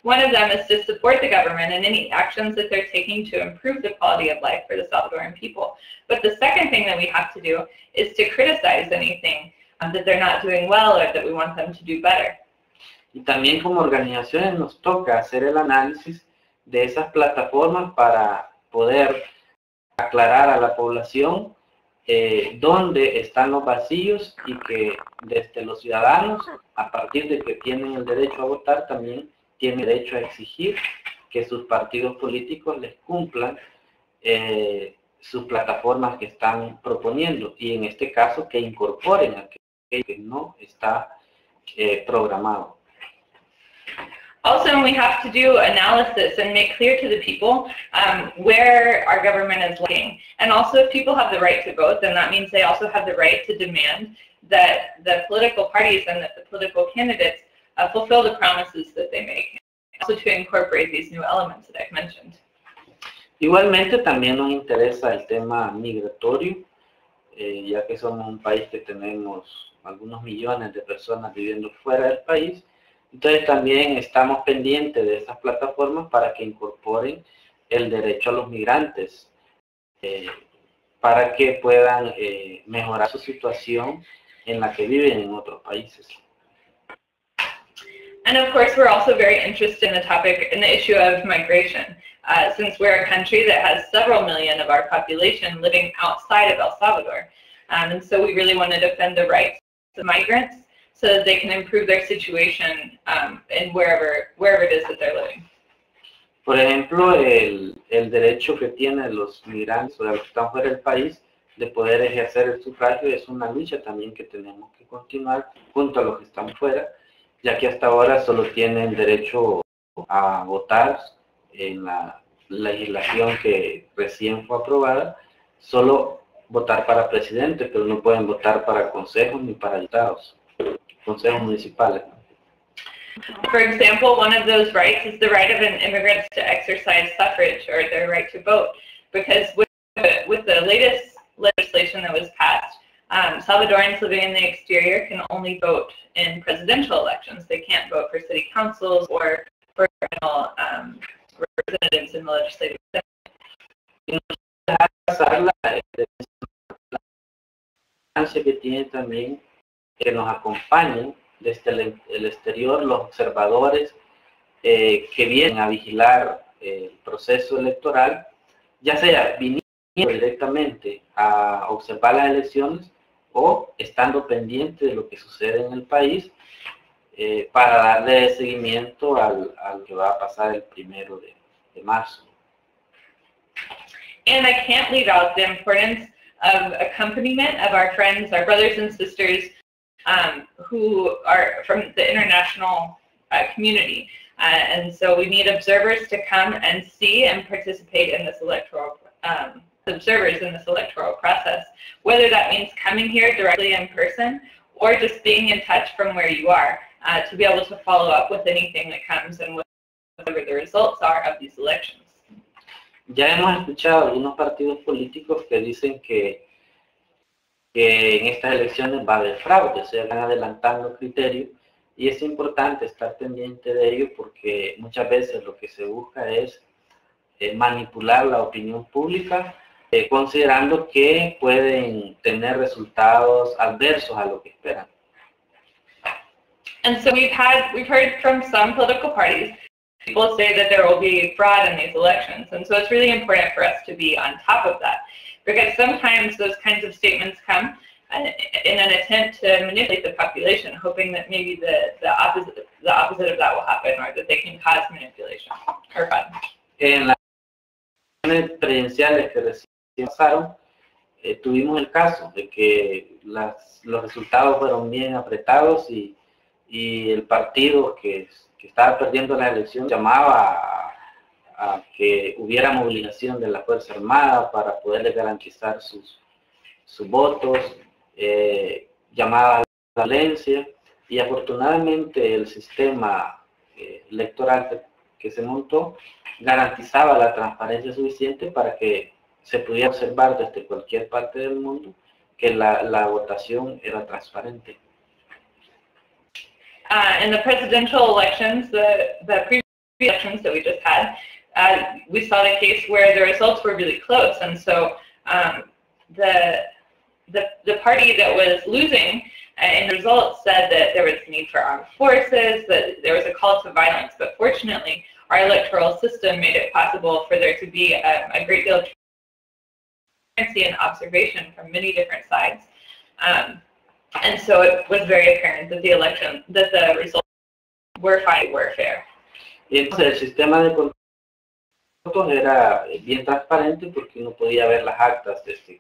One of them is to support the government in any actions that they're taking to improve the quality of life for the Salvadoran people. But the second thing that we have to do is to criticize anything that they're not doing well or that we want them to do better. Y también como organizaciones nos toca hacer el análisis de esas plataformas para poder aclarar a la población dónde están los vacíos y que desde los ciudadanos, a partir de que tienen el derecho a votar, también tienen derecho a exigir que sus partidos políticos les cumplan sus plataformas que están proponiendo y en este caso que incorporen aquello que no está programado. Also, we have to do analysis and make clear to the people where our government is lacking. And also, if people have the right to vote, then that means they also have the right to demand that the political parties and that the political candidates fulfill the promises that they make. Also to incorporate these new elements that I've mentioned. Igualmente, también nos interesa el tema migratorio, ya que somos un país que tenemos algunos millones de personas viviendo fuera del país. Entonces también estamos pendientes de estas plataformas para que incorporen el derecho a los migrantes, para que puedan mejorar su situación en la que viven en otros países. And of course, we're also very interested in the topic, in the issue of migration, since we're a country that has several million of our population living outside of El Salvador. And so we really want to defend the rights of migrants so that they can improve their situation in wherever it is that they're living. Por ejemplo, el derecho que tienen los migrantes o los que están fuera del país de poder ejercer el sufragio es una lucha también que tenemos que continuar junto a los que están fuera, ya que hasta ahora solo tienen derecho a votar en la legislación que recién fue aprobada, solo votar para presidente, pero no pueden votar para consejos ni para diputados. Consejos municipales. For example, one of those rights is the right of an immigrant to exercise suffrage or their right to vote. Because with the latest legislation that was passed, Salvadorans living in the exterior can only vote in presidential elections. They can't vote for city councils or for representatives in the legislative assembly. Que tiene también que nos acompañen desde el exterior los observadores que vienen a vigilar el proceso electoral, ya sea viniendo directamente a observar las elecciones o estando pendiente de lo que sucede en el país para darle seguimiento al que va a pasar el 1 de marzo. And I can't leave out the importance of accompaniment of our friends, our brothers and sisters who are from the international community. And so we need observers to come and see and participate in this electoral, observers in this electoral process, whether that means coming here directly in person or just being in touch from where you are to be able to follow up with anything that comes and whatever the results are of these elections. Ya hemos escuchado algunos partidos políticos que dicen que que en estas elecciones va a haber fraude, se van adelantando criterios y es importante estar pendiente de ello porque muchas veces lo que se busca es manipular la opinión pública considerando que pueden tener resultados adversos a lo que esperan. And so we've heard from some political parties, people say that there will be fraud in these elections. And so it's really important for us to be on top of that, because sometimes those kinds of statements come in an attempt to manipulate the population, hoping that maybe the opposite of that will happen, or that they can cause manipulation or fraud. En las elecciones presidenciales que recién pasaron, tuvimos el caso de que los resultados fueron bien apretados y el partido que estaba perdiendo las elecciones llamaba a que hubiera movilización de la Fuerza Armada para poderle garantizar sus votos, llamaba a la violencia, y afortunadamente el sistema electoral que se montó garantizaba la transparencia suficiente para que se pudiera observar desde cualquier parte del mundo que la votación era transparente. In the presidential elections, the previous elections that we just had, we saw the case where the results were really close, and so the party that was losing in the results said that there was a need for armed forces, that there was a call to violence, but fortunately our electoral system made it possible for there to be a great deal of transparency and observation from many different sides. And so it was very apparent that the results were fair. Y entonces el sistema de votos era bien transparente porque uno podía ver las actas desde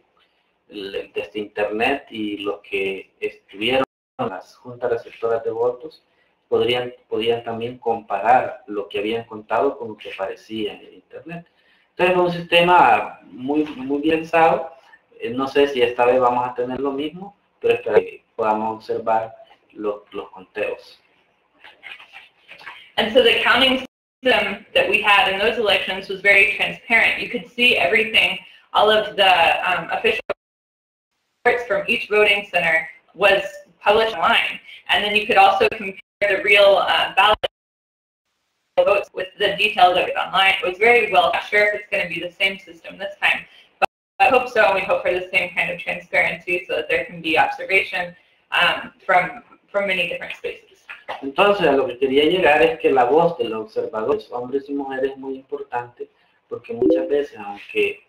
internet, y los que estuvieron en las juntas receptoras de votos podían también comparar lo que habían contado con lo que aparecía en el internet. Entonces fue un sistema muy bien pensado. No sé si esta vez vamos a tener lo mismo, pero espero que podamos observar los conteos. And so the counting system that we had in those elections was very transparent. You could see everything, all of the official reports from each voting center was published online. And then you could also compare the real ballot votes with the details of it online. It was very well. Not sure if it's going to be the same system this time, but I hope so, and we hope for the same kind of transparency so that there can be observation from many different spaces. Entonces, a lo que quería llegar es que la voz de los observadores, hombres y mujeres, es muy importante, porque muchas veces, aunque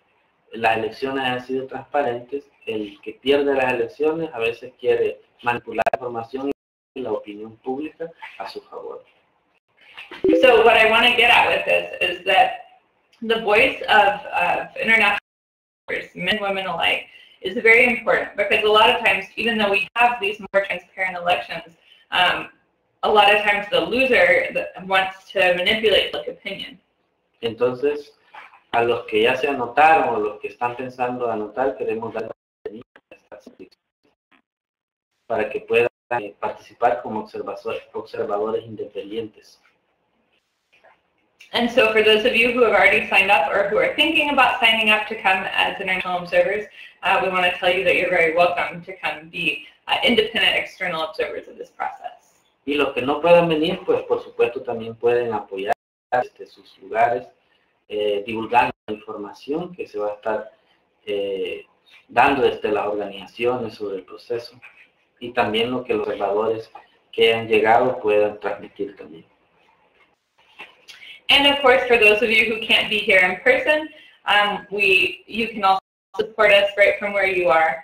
las elecciones han sido transparentes, el que pierde las elecciones a veces quiere manipular la información y la opinión pública a su favor. So what I want to get at with this is that the voice of international voters, men, women alike, is very important, because a lot of times, even though we have these more transparent elections, a lot of times the loser wants to manipulate public opinion. Entonces, a los que ya se anotaron o los que están pensando anotar, queremos dar la bienvenida a estas elecciones para que puedan participar como observadores independientes. And so for those of you who have already signed up or who are thinking about signing up to come as international observers, we want to tell you that you're very welcome to come be independent external observers of this process. Y los que no puedan venir, pues por supuesto también pueden apoyar desde sus lugares, divulgando la información que se va a estar dando desde las organizaciones sobre el proceso, y también lo que los observadores que han llegado puedan transmitir también. And of course, for those of you who can't be here in person, you can also support us right from where you are,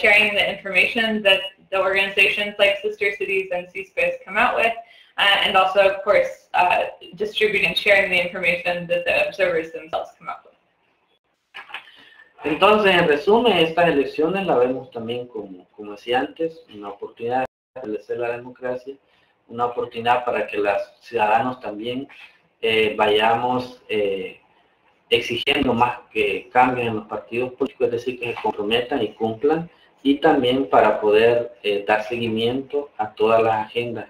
sharing the information that the organizations like Sister Cities and C-Space come out with, and also, of course, distributing and sharing the information that the observers themselves come up with. Entonces, en resumen, estas elecciones las vemos también, como decía antes, una oportunidad de establecer la democracia, una oportunidad para que los ciudadanos también vayamos exigiendo más que cambios en los partidos políticos, es decir, que se comprometan y cumplan, y también para poder dar seguimiento a todas las agendas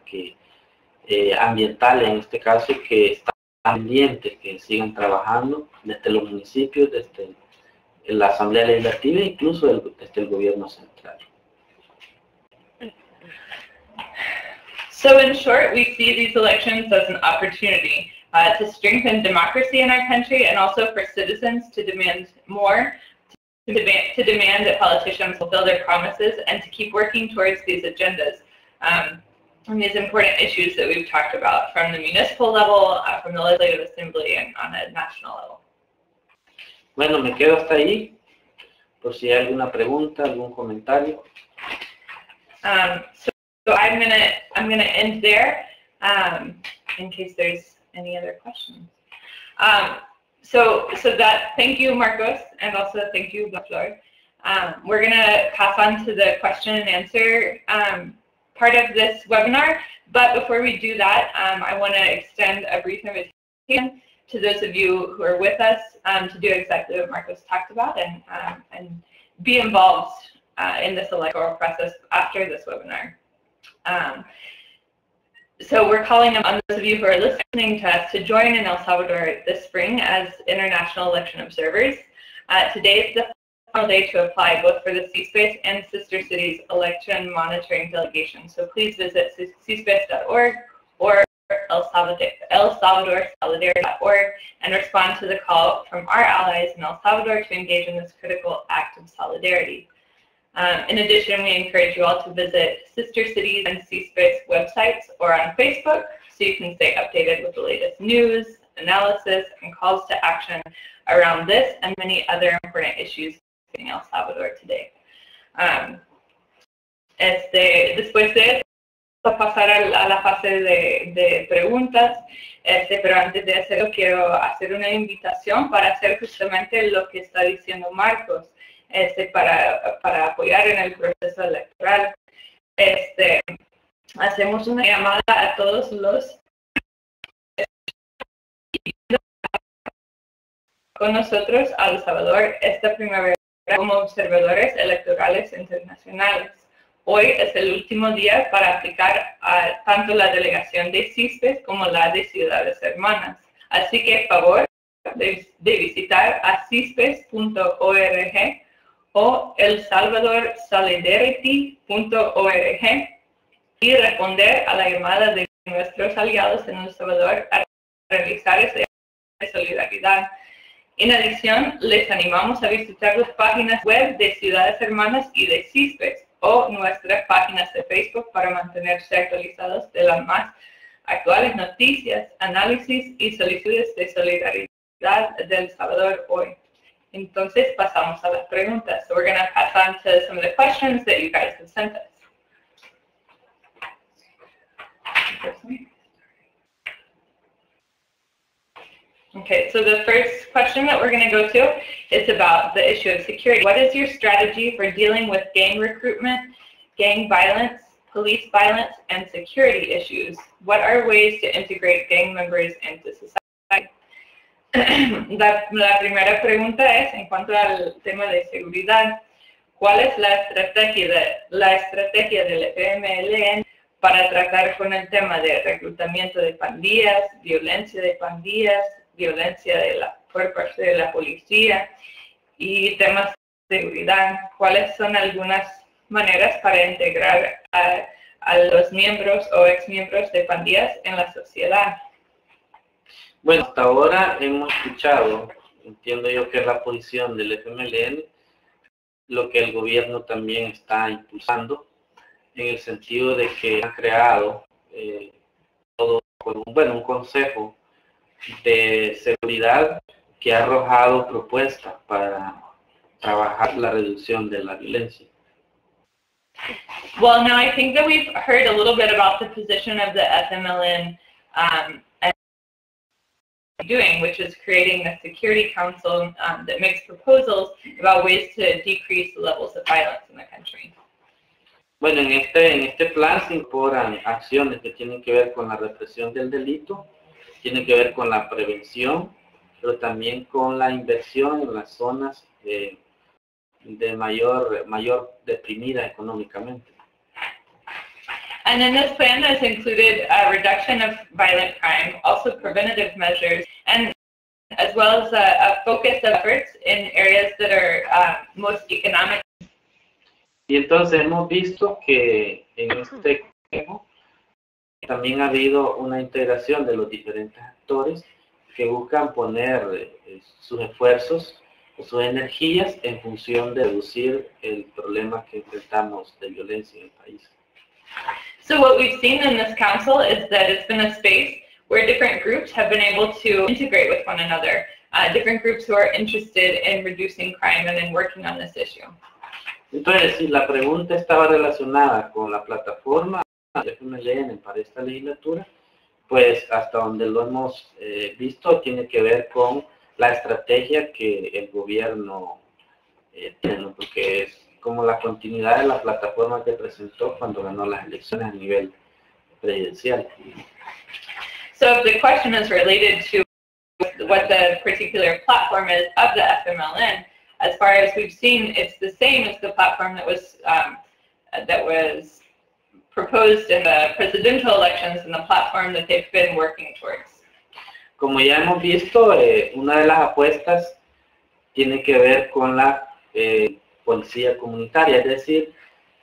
ambientales, en este caso, que están pendientes, que sigan trabajando desde los municipios, desde la Asamblea Legislativa e incluso el gobierno central. So in short, we see these elections as an opportunity to strengthen democracy in our country and also for citizens to demand more, to demand that politicians fulfill their promises and to keep working towards these agendas and these important issues that we've talked about from the municipal level, from the Legislative Assembly, and on a national level. Bueno, me quedo hasta ahí, por si hay alguna pregunta, algún comentario. So I'm gonna end there in case there's any other questions. So thank you, Marcos, and also thank you, Flor. We're gonna pass on to the question and answer part of this webinar, but before we do that, I want to extend a brief invitation to those of you who are with us to do exactly what Marcos talked about and be involved in this electoral process after this webinar. So we're calling on those of you who are listening to us to join in El Salvador this spring as international election observers. Today is the final day to apply both for the CSpace and Sister Cities election monitoring delegation. So please visit cspace.org or elsalvadorsolidarity.org and respond to the call from our allies in El Salvador to engage in this critical act of solidarity. In addition, we encourage you all to visit Sister Cities and CSpace websites or on Facebook so you can stay updated with the latest news, analysis, and calls to action around this and many other important issues in El Salvador today. Después de esto, pasar a la fase de preguntas, pero antes de hacerlo quiero hacer una invitación para hacer justamente lo que está diciendo Marcos. Para apoyar en el proceso electoral. Hacemos una llamada a todos los con nosotros a El Salvador esta primavera como observadores electorales internacionales. Hoy es el último día para aplicar a tanto la delegación de CISPES como la de Ciudades Hermanas. Así que, favor de visitar a cispes.org o elsalvadorsolidarity.org y responder a la llamada de nuestros aliados en El Salvador a realizar esa solidaridad. En adición, les animamos a visitar las páginas web de Ciudades Hermanas y de CISPES o nuestras páginas de Facebook para mantenerse actualizados de las más actuales noticias, análisis y solicitudes de solidaridad de El Salvador hoy. Entonces pasamos a las preguntas. So we're going to pass on to some of the questions that you guys have sent us. Okay, so the first question that we're going to go to is about the issue of security. What is your strategy for dealing with gang recruitment, gang violence, police violence, and security issues? What are ways to integrate gang members into society? La primera pregunta es en cuanto al tema de seguridad. ¿Cuál es la estrategia del FMLN para tratar con el tema de reclutamiento de pandillas, violencia por parte de la policía y temas de seguridad? ¿Cuáles son algunas maneras para integrar a los miembros o exmiembros de pandillas en la sociedad? Bueno, hasta ahora hemos escuchado, entiendo yo que es la posición del FMLN, lo que el gobierno también está impulsando, en el sentido de que han creado un consejo de seguridad que ha arrojado propuestas para trabajar la reducción de la violencia. Well, now I think that we've heard a little bit about the position of the FMLN doing, which is creating a security council that makes proposals about ways to decrease the levels of violence in the country. Bueno, en este plan se incorporan acciones que tienen que ver con la represión del delito, tienen que ver con la prevención, pero también con la inversión en las zonas de mayor deprimida económicamente. And in this plan has included a reduction of violent crime, also preventative measures, and as well as a focus of efforts in areas that are most economic. Y entonces hemos visto que en este campo también ha habido una integración de los diferentes actores que buscan poner sus esfuerzos o sus energías en función de reducir el problema que enfrentamos de violencia en el país. So what we've seen in this council is that it's been a space where different groups have been able to integrate with one another, different groups who are interested in reducing crime and in working on this issue. Entonces, si la pregunta estaba relacionada con la plataforma de FMLN para esta legislatura, pues hasta donde lo hemos visto tiene que ver con la estrategia que el gobierno tiene, porque es como la continuidad de la plataforma que presentó cuando ganó las elecciones a nivel presidencial. So if the question is related to what the particular platform is of the FMLN, as far as we've seen, it's the same as the platform that was proposed in the presidential elections and the platform that they've been working towards. Como ya hemos visto, una de las apuestas tiene que ver con la policía comunitaria, es decir,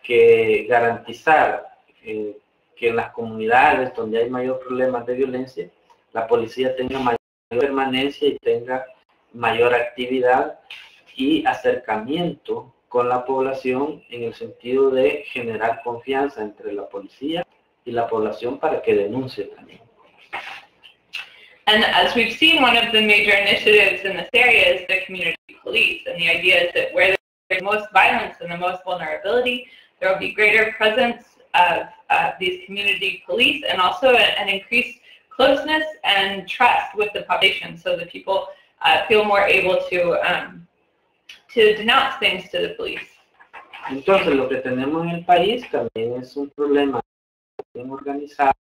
que garantizar que en las comunidades donde hay mayor problemas de violencia, la policía tenga mayor permanencia y tenga mayor actividad y acercamiento con la población en el sentido de generar confianza entre la policía y la población para que denuncie también. And as we've seen, one of the major initiatives in this area is the community police, and the idea is that where there's most violence and the most vulnerability, there will be greater presence of these community police and also an increased closeness and trust with the population, so that people feel more able to denounce things to the police. Entonces, lo que tenemos en el país también es un problema bien organizado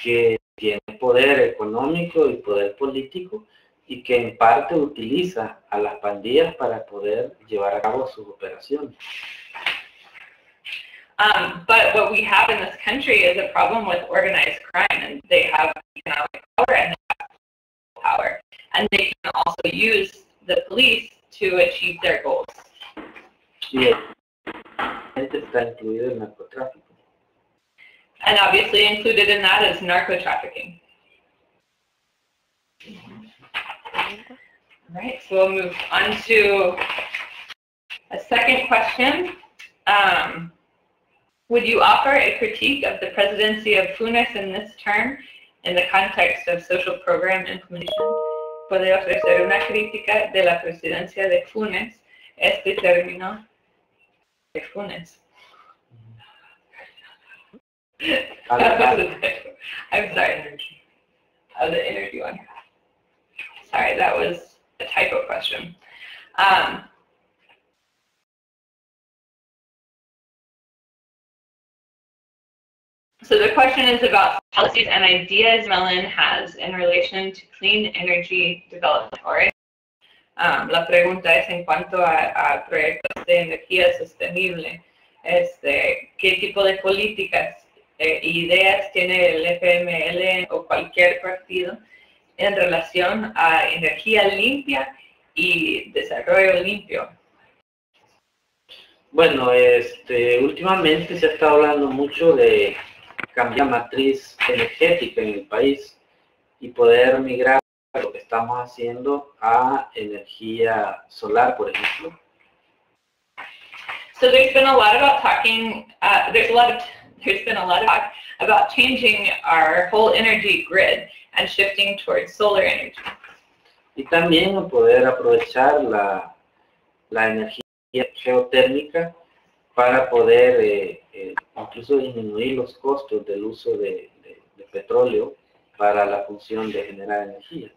que tiene poder económico y poder político y que en parte utiliza a las pandillas para poder llevar a cabo sus operaciones. But what we have in this country is a problem with organized crime, and they have economic power and they have power, and they can also use the police to achieve their goals. Y está incluido el narcotráfico. And obviously included in that is narco-trafficking. All right, so we'll move on to a second question. Would you offer a critique of the presidency of Funes in this term in the context of social program implementation? ¿Puede ofrecer una crítica de la presidencia de Funes, este término de Funes? I'm sorry. Oh, the energy one. Sorry, that was a typo question. So the question is about policies and ideas Mellon has in relation to clean energy development. La pregunta es en cuanto a proyectos de energía sostenible. ¿Qué tipo de políticas e ideas tiene el FML o cualquier partido en relación a energía limpia y desarrollo limpio? Bueno, últimamente se ha estado hablando mucho de cambiar matriz energética en el país y poder migrar lo que estamos haciendo a energía solar, por ejemplo. So there's been a lot about talking. There's been a lot of talk about changing our whole energy grid and shifting towards solar energy. Y también poder aprovechar la energía geotérmica para poder incluso disminuir los costos del uso de petróleo para la función de generar energía.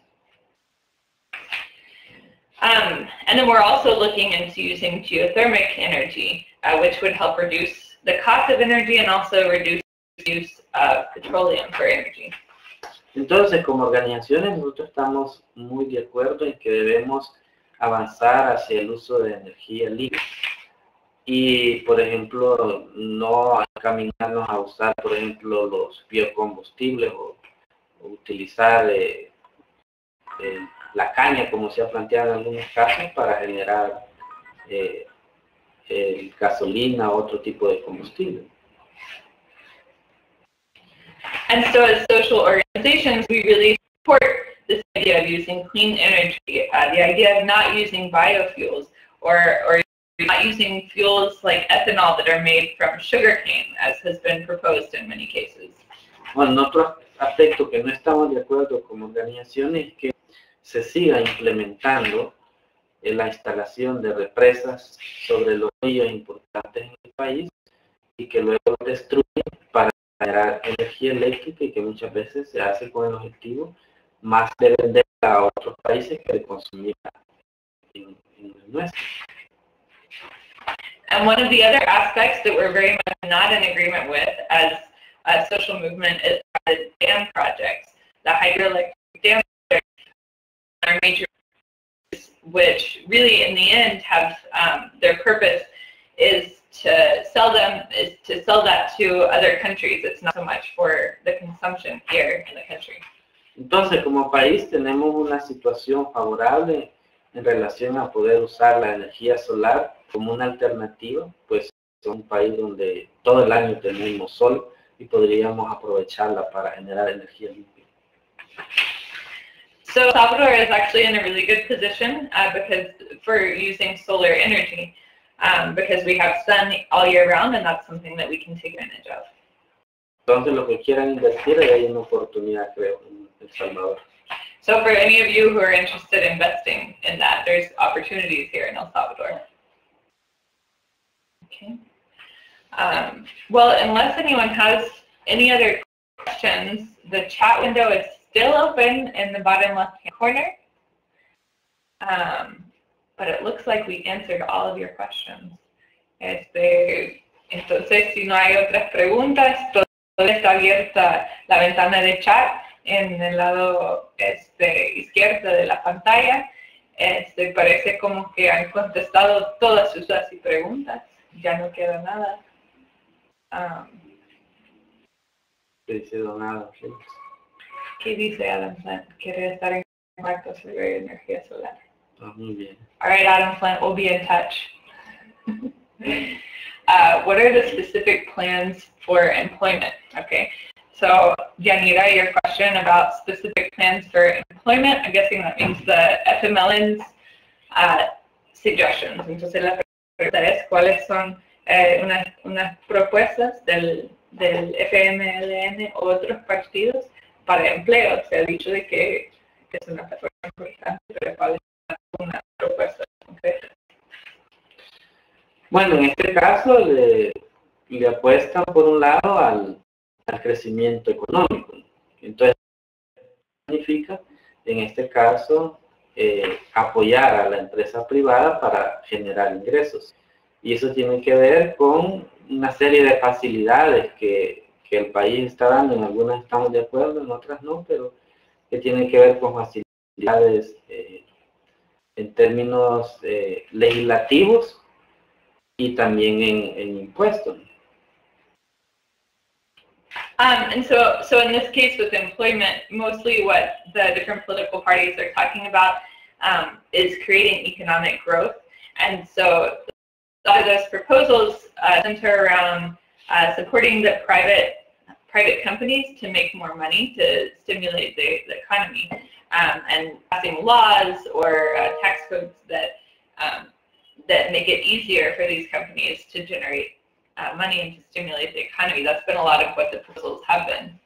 And then we're also looking into using geothermic energy, which would help reduce the cost of energy and also reduce the use of petroleum for energy. Entonces, como organizaciones, nosotros estamos muy de acuerdo en que debemos avanzar hacia el uso de energía libre. Y, por ejemplo, no caminarnos a usar, por ejemplo, los biocombustibles o utilizar la caña, como se ha planteado en algunos casos, para generar gasolina o otro tipo de combustible. And so as social organizations, we really support this idea of using clean energy, the idea of not using biofuels or not using fuels like ethanol that are made from sugarcane, as has been proposed in many cases. Bueno, otro aspecto que no estamos de acuerdo como organización es que se siga implementando la instalación de represas sobre los ríos importantes en el país y que luego destruyen para generar energía eléctrica y que muchas veces se hace con el objetivo más de vender a otros países que de consumir en el nuestro. And one of the other aspects that we're very much not in agreement with as a social movement is the dam projects, the hydroelectric dam projects are major, which really in the end have their purpose is to sell that to other countries. It's not so much for the consumption here in the country. Entonces, como país tenemos una situación favorable en relación a poder usar la energía solar como una alternativa, pues es un país donde todo el año tenemos sol y podríamos aprovecharla para generar energía limpia. So Salvador is actually in a really good position because for using solar energy, because we have sun all year round, and that's something that we can take advantage of. Entonces, los que quieran invertir, hay una oportunidad, creo, en El Salvador. So for any of you who are interested in investing in that, there's opportunities here in El Salvador. Okay. Well, unless anyone has any other questions, the chat window is still open in the bottom left-hand corner. But it looks like we answered all of your questions. Entonces, si no hay otras preguntas, todavía está abierta la ventana de chat en el lado izquierdo de la pantalla. Parece como que han contestado todas sus dudas y preguntas. Ya no queda nada. ¿Qué dice Donado? ¿Qué dice Adam Flint? Quiere estar en contacto sobre energía solar. Muy bien. All right, Adam Flint, we'll be in touch. What are the specific plans for employment? Okay, so Yanira, your question about specific plans for employment, I'm guessing that means the FMLN's suggestions. Entonces la pregunta es cuáles son unas propuestas del FMLN o otros partidos para empleo. Se ha dicho de que es una plataforma importante, pero cuál es una propuesta concreta. Bueno, en este caso le apuestan por un lado al crecimiento económico. Entonces, significa, en este caso, apoyar a la empresa privada para generar ingresos. Y eso tiene que ver con una serie de facilidades que el país está dando. En algunas estamos de acuerdo, en otras no, pero que tienen que ver con facilidades en términos legislativos y también en impuestos. And so in this case with employment, mostly what the different political parties are talking about is creating economic growth. And so a lot of those proposals center around supporting the private companies to make more money to stimulate the economy, and passing laws or tax codes that make it easier for these companies to generate money and to stimulate the economy. That's been a lot of what the proposals have been.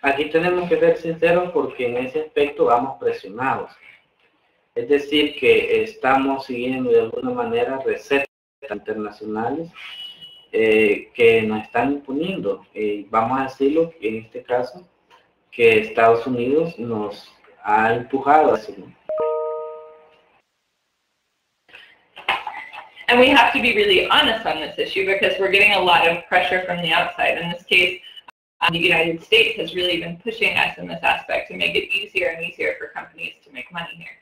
Aquí tenemos que ser sinceros porque en ese aspecto vamos presionados. Es decir, que estamos siguiendo de alguna manera recetas internacionales que nos están imponiendo. Vamos a decirlo en este caso, que Estados Unidos nos ha empujado a eso. And we have to be really honest on this issue because we're getting a lot of pressure from the outside. In this case, the United States has really been pushing us in this aspect to make it easier and easier for companies to make money here.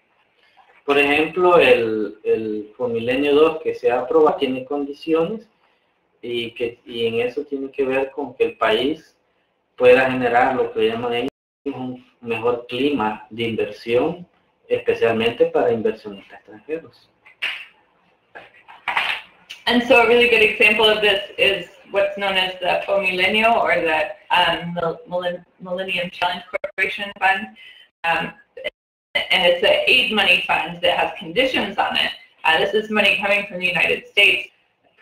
Por ejemplo, el Milenio 2 que se ha aprobado tiene condiciones y en eso tiene que ver con que el país pueda generar lo que llaman ellos un mejor clima de inversión especialmente para inversionistas extranjeros. And so a really good example of this is what's known as the FOMIlenio, or the Millennium Challenge Corporation Fund. And it's an aid money fund that has conditions on it. This is money coming from the United States,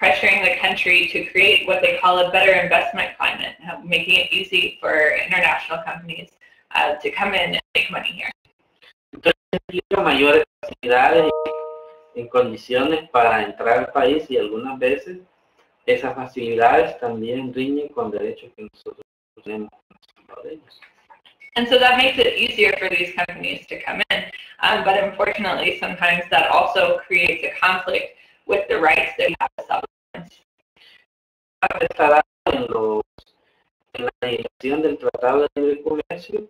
pressuring the country to create what they call a better investment climate, making it easy for international companies to come in and make money here. Entonces, mayores facilidades en condiciones para entrar al país, y algunas veces esas facilidades también riñen con derechos que nosotros tenemos de ellos. And so that makes it easier for these companies to come in, but unfortunately sometimes that also creates a conflict with the rights that we have as Salvadorans. Está dado en la legislación del Tratado de Libre Comercio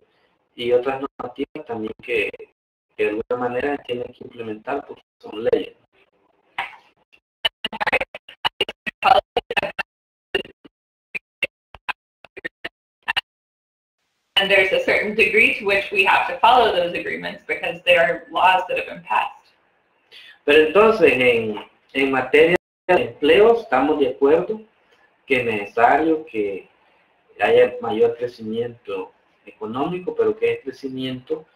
y otras normativas también que de alguna manera tienen que implementar porque son leyes. And there's a certain degree to which we have to follow those agreements because they are laws that have been passed. Pero entonces, en materia de empleo, estamos de acuerdo que es necesario que haya mayor crecimiento económico, pero que el crecimiento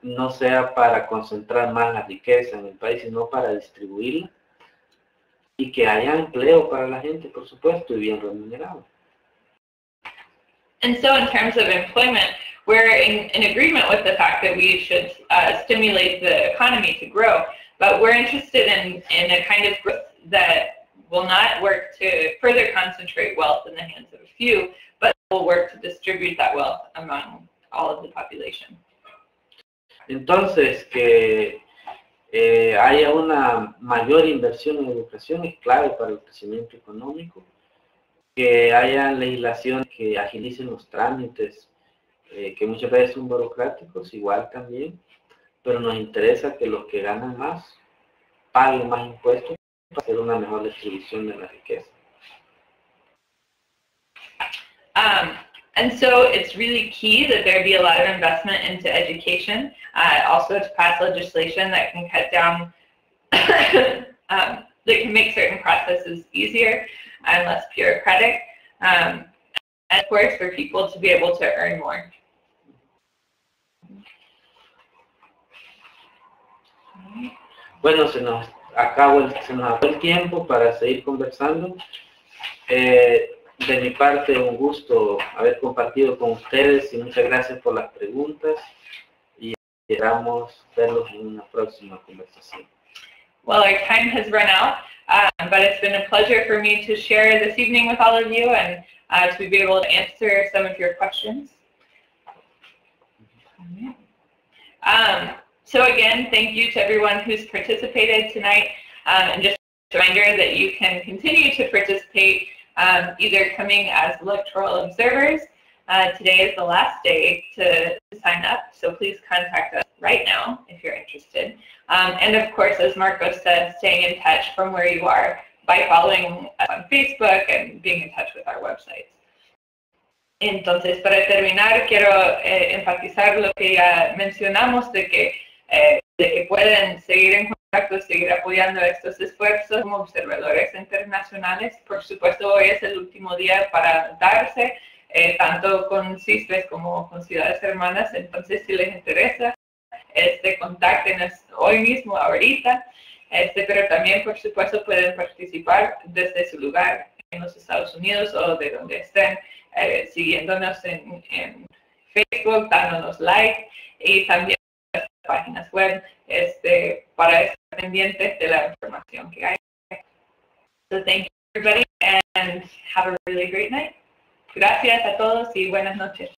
no sea para concentrar más la riqueza en el país, sino para distribuirla, y que haya empleo para la gente, por supuesto, y bien remunerado. And so in terms of employment, we're in agreement with the fact that we should stimulate the economy to grow, but we're interested in a kind of growth that will not work to further concentrate wealth in the hands of a few, but will work to distribute that wealth among all of the population. Entonces, que haya una mayor inversión en educación es clave para el crecimiento económico. Que haya legislación que agilicen los trámites, que muchas veces son burocráticos, igual también, pero nos interesa que los que ganan más paguen más impuestos para hacer una mejor distribución de la riqueza. And so it's really key that there be a lot of investment into education, also to pass legislation that can cut down, that can make certain processes easier and less bureaucratic, and of course for people to be able to earn more. Bueno, se nos acabó el tiempo para seguir conversando. De mi parte, un gusto haber compartido con ustedes y muchas gracias por las preguntas, y esperamos verlos en una próxima conversación. Well, our time has run out, but it's been a pleasure for me to share this evening with all of you and to be able to answer some of your questions. So again, thank you to everyone who's participated tonight, and just a reminder that you can continue to participate, either coming as electoral observers. Today is the last day to sign up, so please contact us right now if you're interested. And of course, as Marcos said, staying in touch from where you are by following us on Facebook and being in touch with our websites. Entonces, para terminar, quiero enfatizar lo que ya mencionamos de que pueden seguir en contacto, seguir apoyando estos esfuerzos como observadores internacionales. Por supuesto, hoy es el último día para darse, tanto con CISPES como con Ciudades Hermanas. Entonces, si les interesa, contáctenos hoy mismo, ahorita, pero también, por supuesto, pueden participar desde su lugar en los Estados Unidos o de donde estén, siguiéndonos en Facebook, dándonos like, y también en las páginas web para estar pendientes de la información que hay. So thank you, everybody, and have a really great night. Gracias a todos y buenas noches.